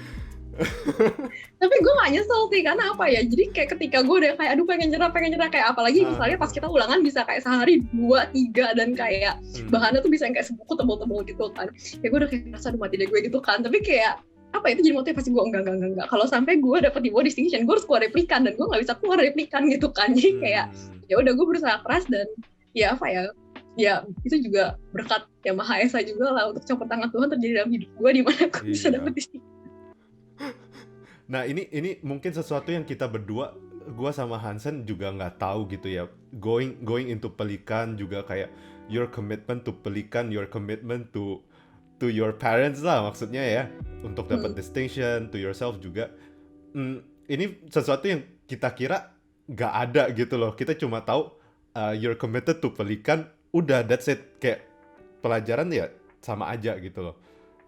Tapi gue gak nyesel sih, karena jadi kayak ketika gue udah kayak aduh pengen nyerah kayak apalagi misalnya pas kita ulangan bisa kayak sehari 2-3 dan kayak bahannya tuh bisa kayak sebuku tebel-tebel gitu kan. Ya gue udah kayak rasa aduh mati deh gue gitu kan. Tapi kayak itu jadi motivasi gue, enggak kalau sampai gue dapet di bawah distinction gue harus keluar dari Likan, dan gue nggak bisa keluar dari Likan gitu kan. Jadi kayak ya udah gue berusaha keras, dan ya itu juga berkat yang Maha Esa juga lah, untuk campur tangan Tuhan terjadi dalam hidup gue di mana gue bisa dapet distinction. Nah ini mungkin sesuatu yang kita berdua, gue sama Hansen juga nggak tahu gitu ya. Going into Pelikan juga kayak your commitment to Pelikan, your commitment to your parents lah maksudnya ya, untuk dapat distinction, to yourself juga. Ini sesuatu yang kita kira nggak ada gitu loh. Kita cuma tahu you're committed to Pelikan, udah that's it. Kayak pelajaran ya sama aja gitu loh.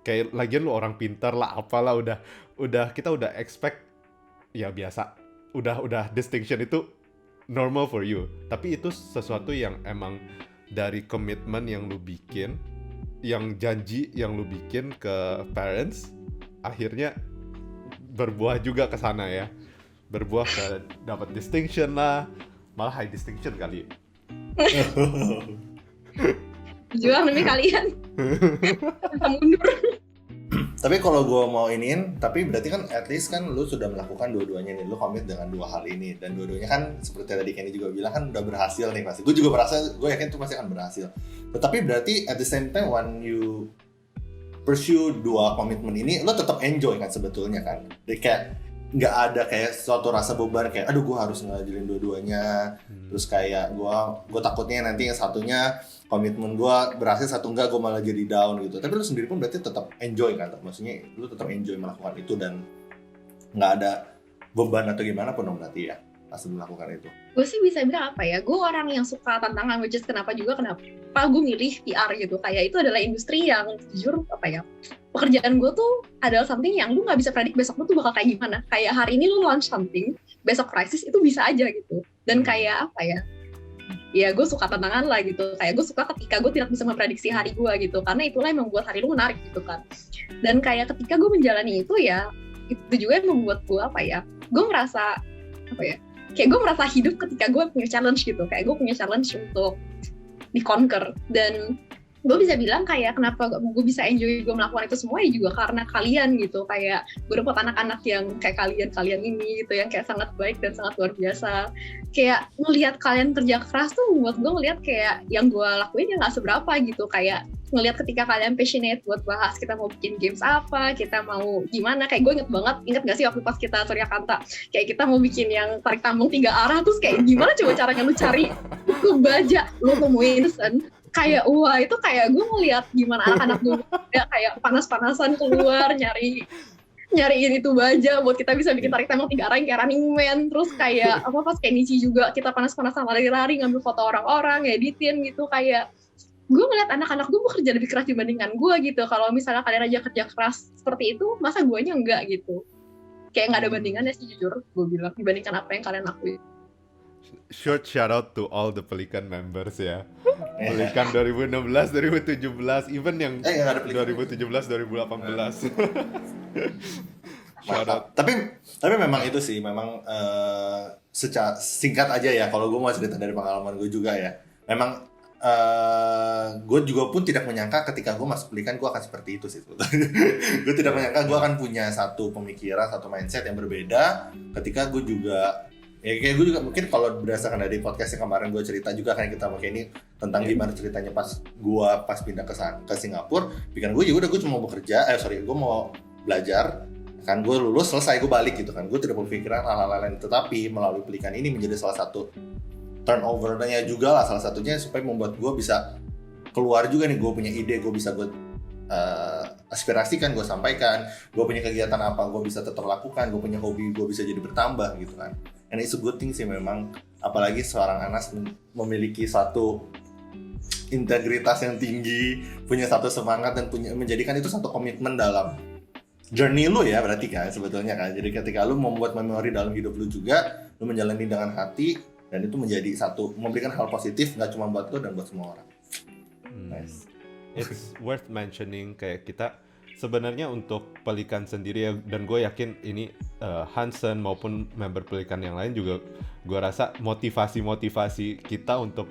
Kayak lagian lu orang pintar lah, apalah udah kita udah expect ya biasa. Udah distinction itu normal for you. Tapi itu sesuatu yang emang dari komitmen yang lu bikin, yang janji yang lu bikin ke parents, akhirnya berbuah juga ke sana ya. Berbuah ke dapat distinction lah, malah high distinction kali. Juang demi kalian. Kita mundur. Tapi kalau gue mau iniin, tapi berarti kan at least kan lu sudah melakukan dua-duanya nih, lu komit dengan dua hal ini, dan dua-duanya kan seperti tadi Kenny juga bilang kan udah berhasil nih pasti. Gue juga merasa, gue yakin itu pasti akan berhasil. Tetapi berarti at the same time when you pursue dua komitmen ini, lu tetap enjoy kan sebetulnya kan. Jadi kayak nggak ada kayak suatu rasa beban kayak aduh gue harus ngajalin dua-duanya, terus kayak gue takutnya nanti yang satunya komitmen gue berhasil, satu enggak gue malah jadi down gitu. Tapi lu sendiri pun berarti tetap enjoy kan, maksudnya lu tetap enjoy melakukan itu dan nggak ada beban atau gimana pun dong berarti ya pas melakukan itu. Gue sih bisa bilang apa ya, gue orang yang suka tantangan, which is kenapa gue milih PR gitu. Kayak itu adalah industri yang jujur apa ya, pekerjaan gue tuh adalah something yang lu nggak bisa predik besok lu tuh bakal kayak gimana. Kayak hari ini lu launch something, besok krisis itu bisa aja gitu. Dan kayak apa ya gue suka tantangan lah gitu. Kayak gue suka ketika gue tidak bisa memprediksi hari gue gitu, karena itulah yang membuat hari lu menarik gitu kan. Dan kayak ketika gue menjalani itu ya, itu juga yang membuat gue apa ya, gue merasa apa ya, kayak gue merasa hidup ketika gue punya challenge gitu. Kayak gue punya challenge untuk di-conquer. Dan gue bisa bilang kayak kenapa gue bisa enjoy gue melakukan itu semua ya juga karena kalian gitu. Kayak gue dapat anak-anak yang kayak kalian ini gitu, yang kayak sangat baik dan sangat luar biasa. Kayak ngelihat kalian kerja keras tuh buat gue ngelihat kayak yang gue lakuin ya nggak seberapa gitu. Kayak ngelihat ketika kalian passionate buat bahas kita mau bikin games apa, kita mau gimana. Kayak gue inget gak sih waktu pas kita Surya Kanta, kayak kita mau bikin yang tarik tambang 3 arah, terus kayak gimana coba caranya lu cari buku baja, lu temuin kayak wah itu kayak gue ngeliat gimana anak-anak gue kayak panas-panasan keluar nyariin itu baja buat kita bisa bikin tarik tambang 3 arah yang kayak Running Man. Terus kayak apa pas Kenichi juga kita panas-panasan lari-lari ngambil foto orang-orang, editin gitu. Kayak gue ngeliat anak-anak gue bekerja lebih keras dibandingkan gue gitu. Kalau misalnya kalian aja kerja keras seperti itu, masa guanya enggak gitu. Kayak nggak ada bandingannya sih jujur gue bilang dibandingkan apa yang kalian lakuin. Short shout out to all the Pelikan members ya. Pelikan 2016, 2017, even yang 2017, 2018. Shout out. Tapi memang itu sih, memang secara singkat aja ya. Kalau gue mau cerita dari pengalaman gue juga ya. Memang gue juga pun tidak menyangka ketika gue masuk Pelikan gue akan seperti itu sih. Gue tidak menyangka gue akan punya satu pemikiran, satu mindset yang berbeda. Ketika gue juga ya kayak gue juga mungkin kalau berdasarkan dari podcast yang kemarin gue cerita juga kayak kita pakai ini tentang gimana ceritanya pas pindah ke Singapura, pikiran gue ya udah gue cuma mau bekerja, gue mau belajar kan, gue lulus selesai gue balik gitu kan, gue tidak berpikiran hal-hal lain. Tetapi melalui Pelikan ini menjadi salah satu turnover-nya juga lah, salah satunya supaya membuat gue bisa keluar juga nih, gue punya ide, gue bisa aspirasikan, gue sampaikan, gue punya kegiatan apa gue bisa tetap lakukan, gue punya hobi gue bisa jadi bertambah gitu kan. And it's a good thing sih memang, apalagi seorang Anas memiliki satu integritas yang tinggi, punya satu semangat dan menjadikan itu satu komitmen dalam journey lu ya berarti kan sebetulnya kan. Jadi ketika lu membuat memori dalam hidup lu juga, lu menjalani dengan hati, dan itu menjadi satu memberikan hal positif nggak cuma buat lu dan buat semua orang. Nice. It's worth mentioning kayak kita sebenarnya untuk Pelikan sendiri ya, dan gue yakin ini Hansen maupun member Pelikan yang lain juga gue rasa motivasi kita untuk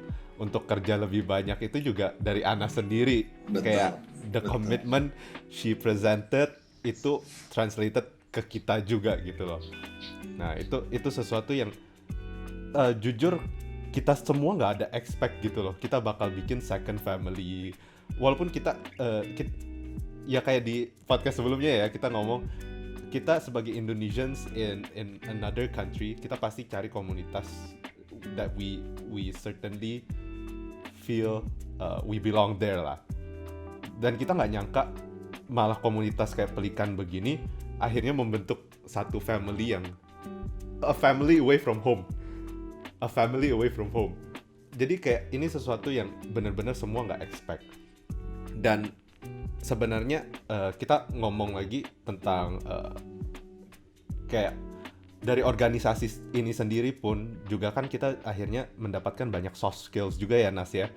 kerja lebih banyak itu juga dari Ana sendiri. Kayak the commitment she presented itu translated ke kita juga gitu loh. Nah itu sesuatu yang jujur kita semua nggak ada expect gitu loh, kita bakal bikin second family. Walaupun kita ya kayak di podcast sebelumnya ya kita ngomong, kita sebagai Indonesians in another country, kita pasti cari komunitas that we certainly feel we belong there lah. Dan kita nggak nyangka malah komunitas kayak Pelikan begini akhirnya membentuk satu family yang a family away from home. Jadi kayak ini sesuatu yang benar-benar semua nggak expect. Dan sebenarnya kita ngomong lagi tentang kayak dari organisasi ini sendiri pun juga kan kita akhirnya mendapatkan banyak soft skills juga ya Nas ya.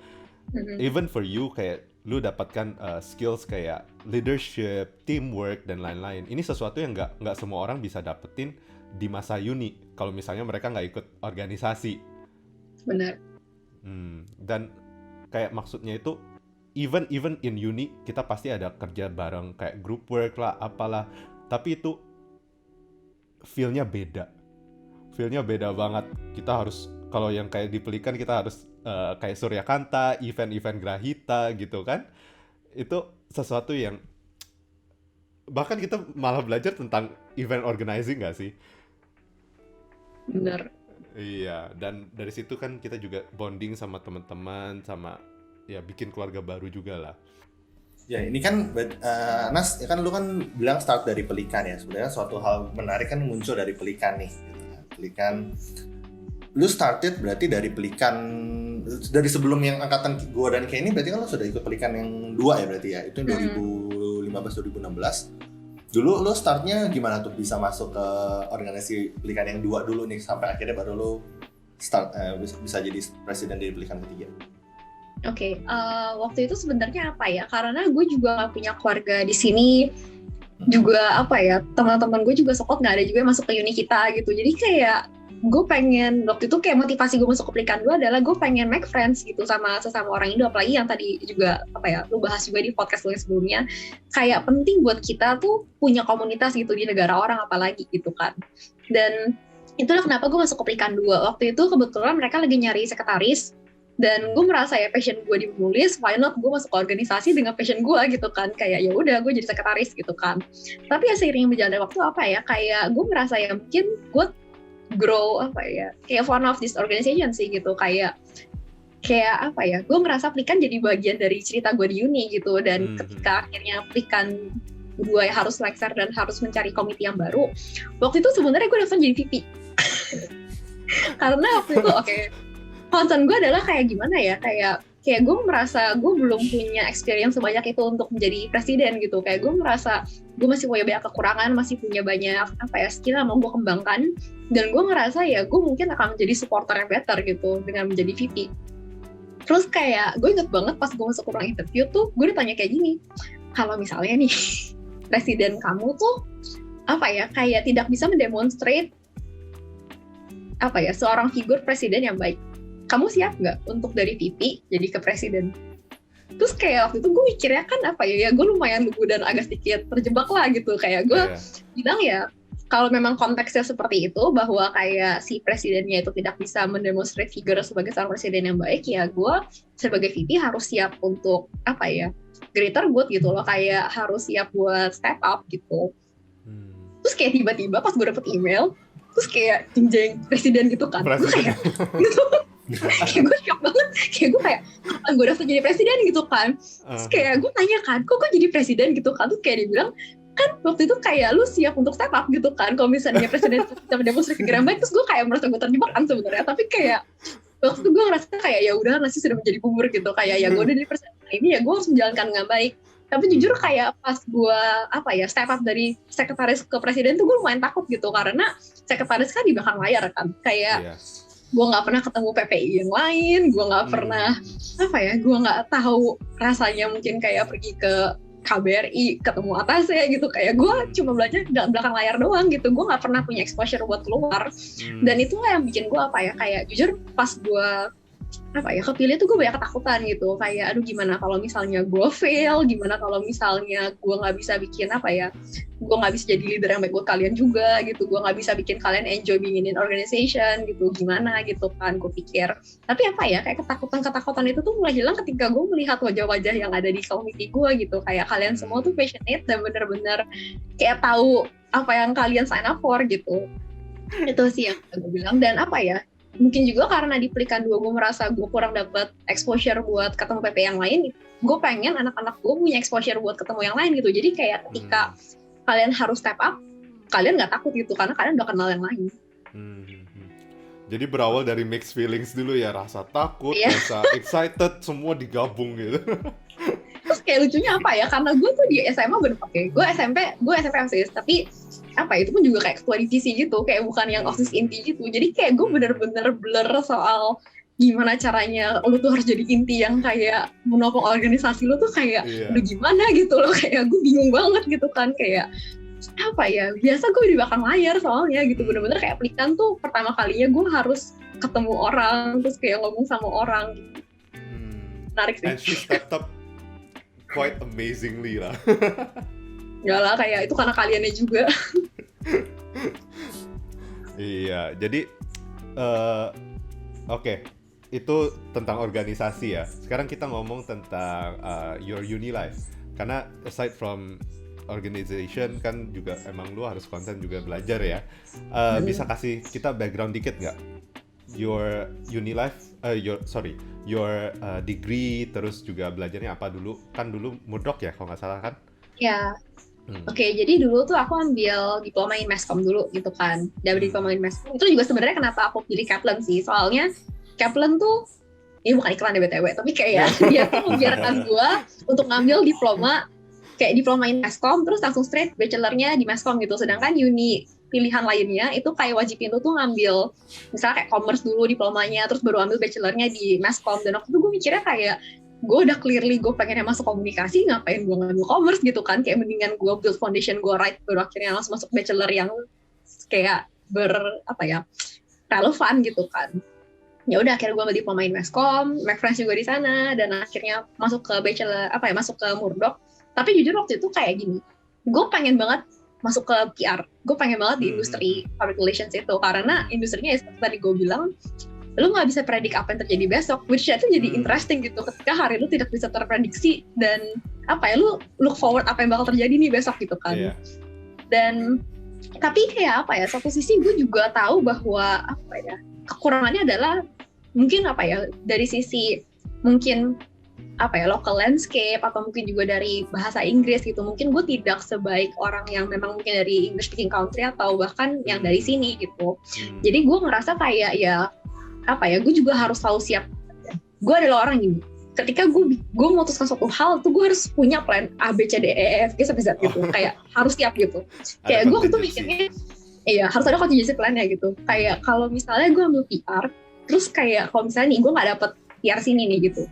Even for you kayak lu dapatkan skills kayak leadership, teamwork dan lain-lain. Ini sesuatu yang nggak semua orang bisa dapetin di masa uni kalau misalnya mereka nggak ikut organisasi. Benar. Dan kayak maksudnya itu even in uni kita pasti ada kerja bareng kayak group work lah apalah, tapi itu feel-nya beda banget. Kita harus, kalau yang kayak di Pelikan kita harus kayak Suryakanta, event-event Grahita gitu kan, itu sesuatu yang bahkan kita malah belajar tentang event organizing gak sih? Bener. Iya, dan dari situ kan kita juga bonding sama teman-teman, sama ya bikin keluarga baru juga lah. Ya ini kan Nas, ya kan lu kan bilang start dari Pelikan ya. Sebenarnya suatu hal menarik kan muncul dari Pelikan nih gitu kan. Pelikan, lu started berarti dari Pelikan, dari sebelum yang angkatan gua dan Kenny berarti kan lu sudah ikut Pelikan yang 2 ya berarti ya. Itu yang 2015-2016. Dulu lu startnya gimana tuh bisa masuk ke organisasi Pelikan yang 2 dulu nih, sampai akhirnya baru lu start bisa jadi presiden dari Pelikan ketiga? Oke, waktu itu sebenarnya apa ya? Karena gue juga nggak punya keluarga di sini, juga apa ya? Teman-teman gue juga sokot nggak ada juga yang masuk ke uni kita gitu. Jadi kayak gue pengen, waktu itu kayak motivasi gue masuk ke Pelikan 2 adalah gue pengen make friends gitu sama sesama orang Indo, apalagi yang tadi juga apa ya? Lu bahas juga di podcast lu yang sebelumnya, kayak penting buat kita tuh punya komunitas gitu di negara orang apalagi gitu kan. Dan itulah kenapa gue masuk ke Pelikan 2. Waktu itu kebetulan mereka lagi nyari sekretaris. Dan gue merasa ya passion gue di menulis, why not gue masuk ke organisasi dengan passion gue gitu kan, kayak ya udah gue jadi sekretaris gitu kan. Tapi ya seiring berjalannya waktu apa ya, kayak gue merasa ya mungkin gue grow apa ya, kayak one of this organization sih gitu, kayak apa ya, gue merasa Pelikan jadi bagian dari cerita gue di uni gitu. Dan ketika akhirnya Pelikan gue harus lexer dan harus mencari komite yang baru, waktu itu sebenarnya gue daftar jadi VP. Karena waktu itu concern gue adalah kayak gimana ya, kayak gue merasa gue belum punya experience sebanyak itu untuk menjadi presiden gitu. Kayak gue merasa gue masih punya banyak kekurangan, masih punya banyak apa ya skill yang mau gue kembangkan, dan gue ngerasa ya gue mungkin akan menjadi supporter yang better gitu dengan menjadi VP. Terus kayak gue inget banget pas gue masuk ke ruang interview tuh gue ditanya kayak gini, kalau misalnya nih presiden kamu tuh apa ya, kayak tidak bisa mendemonstrate apa ya seorang figur presiden yang baik, kamu siap nggak untuk dari VP jadi ke presiden? Terus kayak waktu itu gue mikirnya kan apa ya gue lumayan lugu dan agak sedikit terjebak lah gitu. Kayak gue bilang ya, kalau memang konteksnya seperti itu, bahwa kayak si presidennya itu tidak bisa mendemonstrate figur sebagai seorang presiden yang baik, ya gue sebagai VP harus siap untuk apa ya, greater good gitu loh, kayak harus siap buat step up gitu. Terus kayak tiba-tiba pas gue dapet email, terus kayak jeng-jeng presiden gitu kan, gue kayak gitu. Kayak gue shock banget, kayak gue kayak kapan gue daftar jadi presiden gitu kan. Terus kayak gue tanya kan, kok jadi presiden gitu kan. Terus kayak dia bilang, kan waktu itu kayak lu siap untuk step up gitu kan kalau misalnya presiden bisa mendemonstrasi figur yang baik. Terus gue kayak merasa gue terjebak kan sebenarnya, tapi kayak waktu itu gue ngerasa kayak ya udah nasi sudah menjadi bubur gitu, kayak ya gue udah jadi presiden ini ya gue harus menjalankan dengan baik. Tapi jujur kayak pas gue apa ya step up dari sekretaris ke presiden tuh gue lumayan takut gitu, karena sekretaris kan di belakang layar kan, kayak gue nggak pernah ketemu PPI yang lain, gue nggak pernah apa ya, gue nggak tahu rasanya mungkin kayak pergi ke KBRI ketemu atasnya gitu, kayak gue cuma belajar di belakang layar doang gitu, gue nggak pernah punya exposure buat keluar. Dan itulah yang bikin gue apa ya, kayak jujur pas gue apa ya kepilih tuh gue banyak ketakutan gitu, kayak aduh gimana kalau misalnya gue fail, gimana kalau misalnya gue nggak bisa bikin apa ya, gue nggak bisa jadi leader yang baik buat kalian juga gitu, gue nggak bisa bikin kalian enjoy being in organization gitu, gimana gitu kan gue pikir. Tapi apa ya, kayak ketakutan itu tuh mulai hilang ketika gue melihat wajah-wajah yang ada di community gue gitu, kayak kalian semua tuh passionate dan bener-bener kayak tahu apa yang kalian sign up for gitu. Itu sih yang gue bilang. Dan apa ya, mungkin juga karena di Pelikan 2 gue merasa gue kurang dapat exposure buat ketemu PP yang lain, gue pengen anak-anak gue punya exposure buat ketemu yang lain gitu. Jadi kayak ketika kalian harus step up, kalian nggak takut gitu karena kalian udah kenal yang lain. Jadi berawal dari mixed feelings dulu ya, rasa takut, rasa excited, semua digabung gitu. Terus kayak lucunya apa ya, karena gue tuh di SMA gue SMP OSIS, tapi apa itu pun juga kayak ketua divisi gitu, kayak bukan yang OSIS inti gitu. Jadi kayak gue bener-bener blur soal gimana caranya lu tuh harus jadi inti yang kayak menopang organisasi lu tuh kayak lu gimana gitu loh, kayak gue bingung banget gitu kan, kayak apa ya, biasa gue di belakang layar soalnya gitu, bener-bener kayak Pelikan tuh pertama kalinya gue harus ketemu orang, terus kayak ngomong sama orang gitu. Menarik sih. And she stepped up quite amazingly lah. Enggak lah, kayak itu karena kaliannya juga. Iya, jadi oke, itu tentang organisasi ya. Sekarang kita ngomong tentang your uni life. Karena aside from organization kan juga emang lu harus konten juga belajar ya. Bisa kasih kita background dikit nggak? Your uni life, your degree, terus juga belajarnya apa dulu? Kan dulu Murdoch ya kalau nggak salah kan? Ya. Oke, jadi dulu tuh aku ambil diploma in Masscom dulu gitu kan. Dari diploma in Masscom itu juga sebenarnya kenapa aku pilih Kaplan sih. Soalnya Kaplan tuh, ini bukan iklan ya BTW, tapi kayak dia tuh membiarkan gue untuk ngambil diploma in Masscom, terus langsung straight bachelornya di Masscom gitu. Sedangkan uni pilihan lainnya itu kayak wajibin lu tuh ngambil misalnya kayak commerce dulu diplomanya, terus baru ambil bachelornya di Masscom. Dan waktu itu gue mikirnya kayak, gue udah clearly gue pengennya masuk komunikasi, ngapain gue ngambil commerce gitu kan, kayak mendingan gue build foundation gue right, baru akhirnya langsung masuk bachelor yang kayak relevan gitu kan. Ya udah akhirnya gue ambil diploma in Masscom, make friends juga di sana, dan akhirnya masuk ke bachelor masuk ke Murdoch. Tapi jujur waktu itu kayak gini, gue pengen banget masuk ke PR, gue pengen banget di industri public relations itu, karena industrinya seperti tadi gue bilang, lu nggak bisa predik apa yang terjadi besok, which itu jadi interesting gitu, ketika hari lu tidak bisa terprediksi, dan lu look forward apa yang bakal terjadi nih besok gitu kan. Dan tapi kayak satu sisi gue juga tahu bahwa kekurangannya adalah mungkin dari sisi mungkin local landscape, atau mungkin juga dari bahasa Inggris gitu, mungkin gue tidak sebaik orang yang memang mungkin dari English speaking country atau bahkan yang dari sini gitu. Jadi gue ngerasa kayak gue juga harus selalu siap. Gue adalah orang gini, ketika gue memutuskan suatu hal tuh gue harus punya plan A, B, C, D, E, F, G, sampai Z gitu. Kayak harus siap gitu. Kayak gue tuh mikirnya, harus ada contingency plan-nya gitu. Kayak kalau misalnya gue ambil PR, terus kayak kalau misalnya nih gue nggak dapet PR sini nih gitu.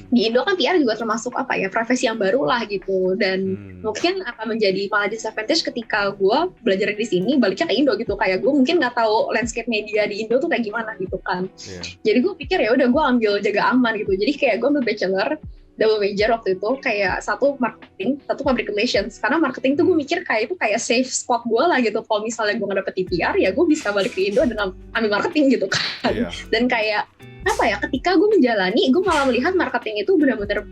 Di Indo kan PR juga termasuk profesi yang baru lah gitu, dan mungkin akan menjadi malah disadvantage ketika gue belajar di sini baliknya ke Indo gitu, kayak gue mungkin nggak tahu landscape media di Indo tuh kayak gimana gitu kan. Jadi gue pikir ya udah gue ambil jaga aman gitu, jadi kayak gue ambil bachelor double major waktu itu, kayak satu marketing, satu public relations, karena marketing tuh gue mikir kayak itu kayak safe spot gue lah gitu, kalau misalnya gue nggak dapet PR ya gue bisa balik ke Indo dan ambil marketing gitu kan. Dan kayak ketika gue menjalani, gue malah melihat marketing itu benar-benar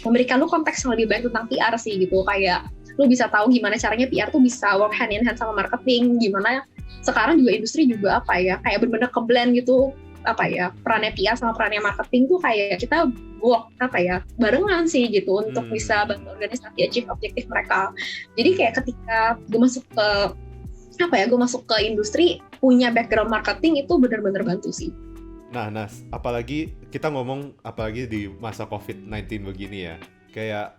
memberikan lu konteks yang lebih baik tentang PR sih gitu, kayak lu bisa tahu gimana caranya PR tuh bisa work hand in hand sama marketing, gimana sekarang juga industri juga kayak benar-benar ke-blend gitu, perannya PR sama perannya marketing tuh kayak kita work barengan sih gitu untuk bisa bantu organisasi achieve objektif mereka. Jadi kayak ketika gue masuk ke industri, punya background marketing itu benar-benar bantu sih. Nah, apalagi kita ngomong apalagi di masa COVID-19 begini ya, kayak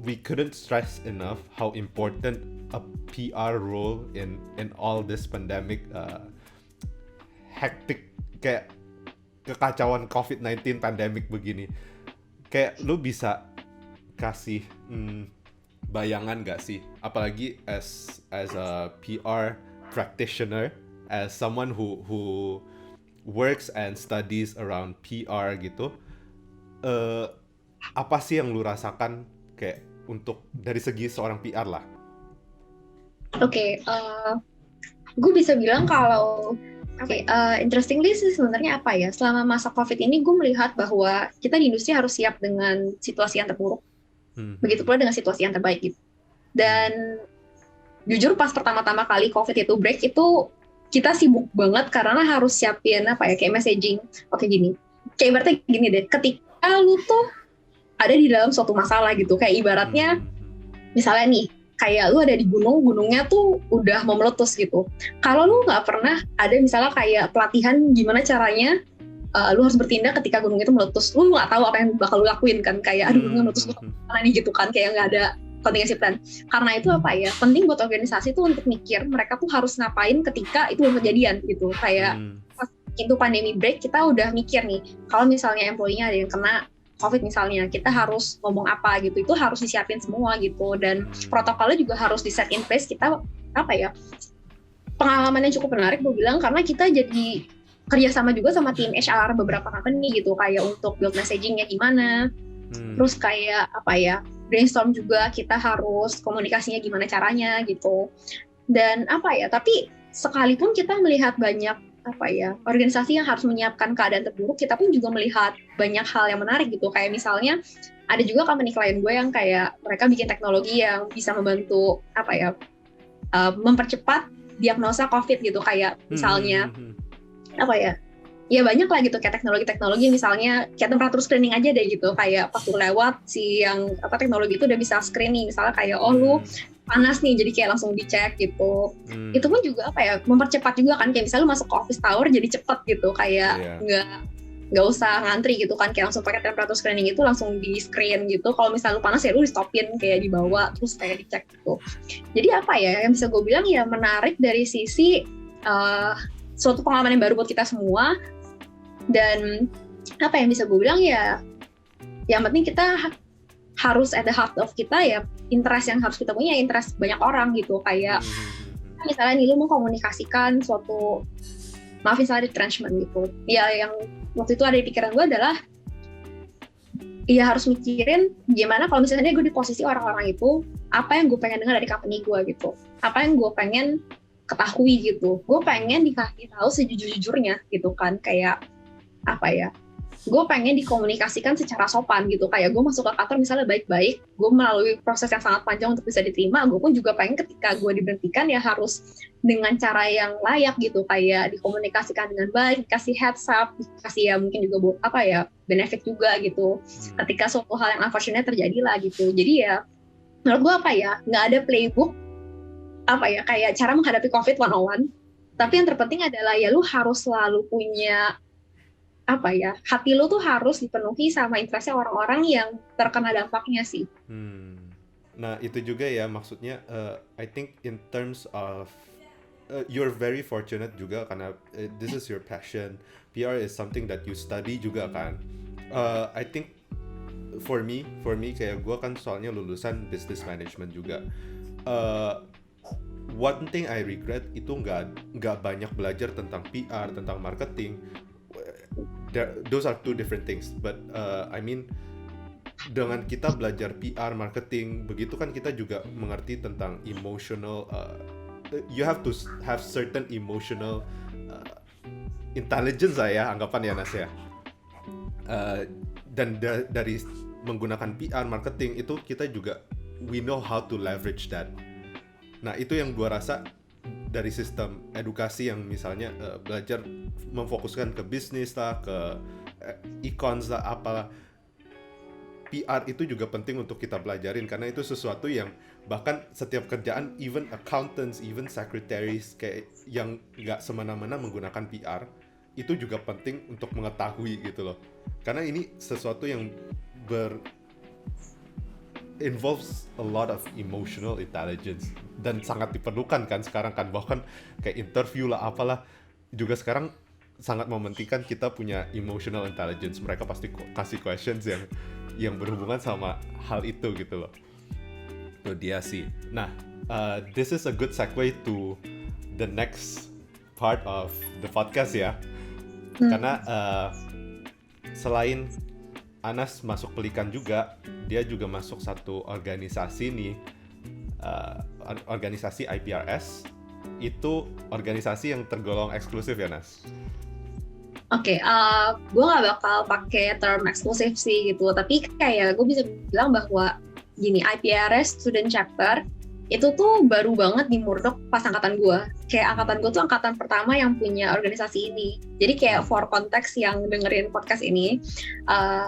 we couldn't stress enough how important a PR role in all this pandemic hectic, kayak kekacauan COVID-19 pandemic begini. Kayak lu bisa kasih bayangan gak sih, apalagi as a PR practitioner, as someone who works and studies around PR gitu, apa sih yang lu rasakan kayak untuk dari segi seorang PR lah? Gue bisa bilang kalau interestingly sih sebenarnya selama masa COVID ini gue melihat bahwa kita di industri harus siap dengan situasi yang terburuk, begitu pula dengan situasi yang terbaik gitu. Dan jujur pas pertama-tama kali COVID itu break itu kita sibuk banget karena harus siapin kayak messaging. Gini, kayak ibaratnya gini deh, ketika lu tuh ada di dalam suatu masalah gitu, kayak ibaratnya misalnya nih, kayak lu ada di gunungnya tuh udah mau meletus gitu. Kalau lu nggak pernah ada misalnya kayak pelatihan gimana caranya lu harus bertindak ketika gunung itu meletus, lu nggak tahu apa yang bakal lu lakuin kan, kayak gunungnya meletus mana nih gitu kan, kayak nggak ada contingency plan. Karena itu penting buat organisasi tuh untuk mikir mereka tuh harus ngapain ketika itu belum kejadian gitu. Kayak pas itu pandemi break, kita udah mikir nih, kalau misalnya employee-nya ada yang kena COVID misalnya, kita harus ngomong apa gitu, itu harus disiapin semua gitu, dan protokolnya juga harus di set in place. Kita pengalaman yang cukup menarik gue bilang, karena kita jadi kerjasama juga sama tim HR beberapa company gitu, kayak untuk build messaging-nya gimana, Terus kayak apa ya, brainstorm juga, kita harus komunikasinya gimana caranya gitu. Dan apa ya, tapi sekalipun kita melihat banyak apa ya, organisasi yang harus menyiapkan keadaan terburuk, kita pun juga melihat banyak hal yang menarik gitu. Kayak misalnya ada juga company klien gue yang kayak mereka bikin teknologi yang bisa membantu apa ya, mempercepat diagnosa COVID gitu. Kayak misalnya apa ya banyak lah gitu, kayak teknologi misalnya kayak temperatur screening aja deh gitu, kayak pas lu lewat si yang apa teknologi itu udah bisa screening, misalnya kayak lu panas nih jadi kayak langsung dicek gitu. Itu pun juga apa ya, mempercepat juga kan, kayak misalnya lu masuk ke office tower jadi cepet gitu, kayak nggak usah ngantri gitu kan, kayak langsung pakai temperatur screening itu langsung di screen gitu. Kalau misalnya lu panas ya lu di stopin, kayak dibawa terus kayak dicek gitu. Jadi apa ya yang bisa gue bilang ya, menarik dari sisi suatu pengalaman yang baru buat kita semua. Dan apa yang bisa gue bilang ya, yang penting kita harus at the heart of kita ya, interest yang harus kita punya, interest banyak orang gitu. Kayak misalnya nih lu mau komunikasikan suatu, maaf misalnya retrenchment gitu ya, yang waktu itu ada di pikiran gue adalah ya harus mikirin gimana kalau misalnya gue di posisi orang-orang itu, apa yang gue pengen dengar dari company gue gitu, apa yang gue pengen ketahui gitu. Gue pengen dikasih tahu sejujur-jujurnya gitu kan, kayak apa ya, gue pengen dikomunikasikan secara sopan gitu. Kayak gue masuk ke kantor misalnya baik-baik, gue melalui proses yang sangat panjang untuk bisa diterima. Gue pun juga pengen ketika gue diberhentikan ya harus dengan cara yang layak gitu, kayak dikomunikasikan dengan baik, dikasih heads up, dikasih ya mungkin juga apa ya, benefit juga gitu ketika suatu hal yang unfortunate terjadi lah gitu. Jadi ya menurut gue apa ya, nggak ada playbook apa ya kayak cara menghadapi COVID 101, tapi yang terpenting adalah ya lu harus selalu punya apa ya, hati lu tuh harus dipenuhi sama interestnya orang-orang yang terkena dampaknya sih. Nah itu juga ya maksudnya, I think in terms of you're very fortunate juga karena this is your passion. PR is something that you study juga kan. I think for me kayak gue kan soalnya lulusan business management juga. One thing I regret itu nggak banyak belajar tentang PR, tentang marketing. Those are two different things, but I mean dengan kita belajar PR, marketing, begitu kan kita juga mengerti tentang emotional. You have to have certain emotional intelligence lah ya, anggapan ya Nas ya. Dan dari menggunakan PR, marketing itu kita juga we know how to leverage that. Nah itu yang gua rasa dari sistem edukasi yang misalnya belajar memfokuskan ke bisnis lah, ke e-cons lah, apalah. PR itu juga penting untuk kita pelajarin karena itu sesuatu yang bahkan setiap kerjaan, even accountants, even secretaries kayak yang nggak semena-mena menggunakan PR itu juga penting untuk mengetahui gitu loh. Karena ini sesuatu yang involves a lot of emotional intelligence dan sangat diperlukan kan sekarang kan, bahkan kayak interview lah apalah juga sekarang sangat mementingkan kita punya emotional intelligence. Mereka pasti kasih questions yang berhubungan sama hal itu gitu loh. Itu dia sih. Nah, this is a good segue to the next part of the podcast ya. Karena selain Anas masuk Pelikan juga, dia juga masuk satu organisasi nih, organisasi IPRS. Itu organisasi yang tergolong eksklusif ya Nas? Oke, gue nggak bakal pakai term eksklusif sih gitu, tapi kayak gue bisa bilang bahwa gini, IPRS Student Chapter itu tuh baru banget di Murdoch pas angkatan gue. Kayak angkatan gue tuh angkatan pertama yang punya organisasi ini. Jadi kayak for context yang dengerin podcast ini,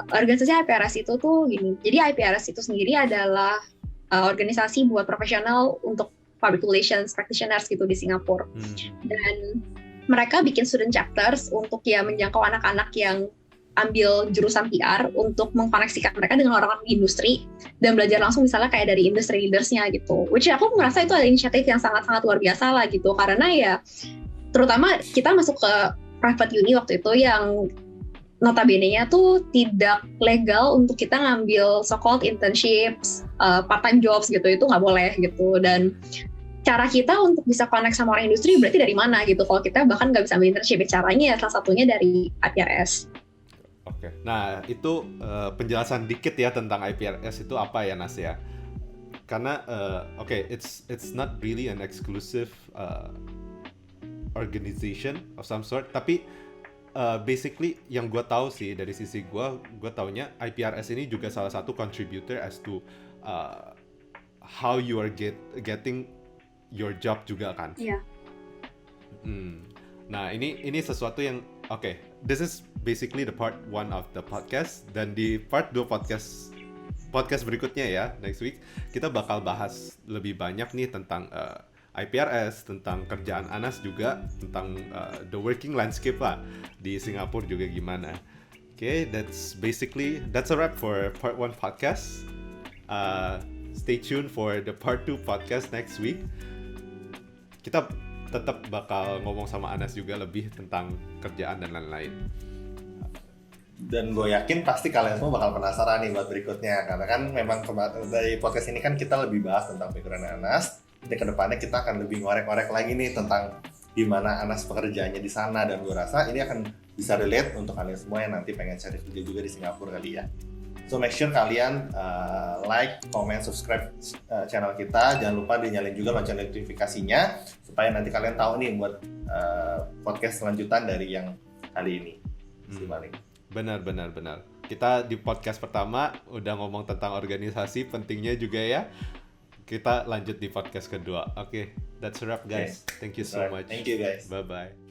organisasi IPRS itu tuh gini. Jadi IPRS itu sendiri adalah organisasi buat profesional untuk public relations practitioners gitu di Singapura. Dan mereka bikin student chapters untuk ya menjangkau anak-anak yang ambil jurusan PR untuk mengkoneksikan mereka dengan orang-orang di industri dan belajar langsung misalnya kayak dari industry leaders-nya gitu. Which aku merasa itu adalah inisiatif yang sangat-sangat luar biasa lah gitu, karena ya terutama kita masuk ke private uni waktu itu yang notabene-nya tuh tidak legal untuk kita ngambil so-called internships, part-time jobs gitu, itu nggak boleh gitu. Dan cara kita untuk bisa connect sama orang industri berarti dari mana gitu, kalau kita bahkan nggak bisa ambil internship, caranya ya salah satunya dari IPRS. Oke. Oke. Nah, itu penjelasan dikit ya tentang IPRS itu apa ya, Nas ya. Karena it's not really an exclusive organization of some sort, tapi basically yang gue tahu sih dari sisi gue taunya IPRS ini juga salah satu contributor as to how you are getting your job juga kan. Iya. Nah ini sesuatu yang this is basically the part 1 of the podcast, dan di part 2 podcast berikutnya ya next week kita bakal bahas lebih banyak nih tentang IPRS, tentang kerjaan Anas juga, tentang the working landscape lah di Singapura juga gimana. That's a wrap for part 1 podcast. Stay tuned for the part 2 podcast next week. Kita tetap bakal ngomong sama Anas juga lebih tentang kerjaan dan lain-lain. Dan gue yakin pasti kalian semua bakal penasaran nih buat berikutnya, karena kan memang dari podcast ini kan kita lebih bahas tentang background Anas. Jadi kedepannya kita akan lebih ngorek-ngorek lagi nih tentang gimana Anas pekerjaannya di sana, dan gue rasa ini akan bisa relate untuk kalian semua yang nanti pengen cari kerja juga di Singapura kali ya. So make sure kalian like, comment, subscribe channel kita. Jangan lupa dinyalain juga lonceng notifikasinya supaya nanti kalian tahu nih buat podcast selanjutan dari yang kali ini. Benar. Kita di podcast pertama udah ngomong tentang organisasi, pentingnya juga ya. Kita lanjut di podcast kedua. That's a wrap guys. Thank you so much. Thank you guys. Bye-bye.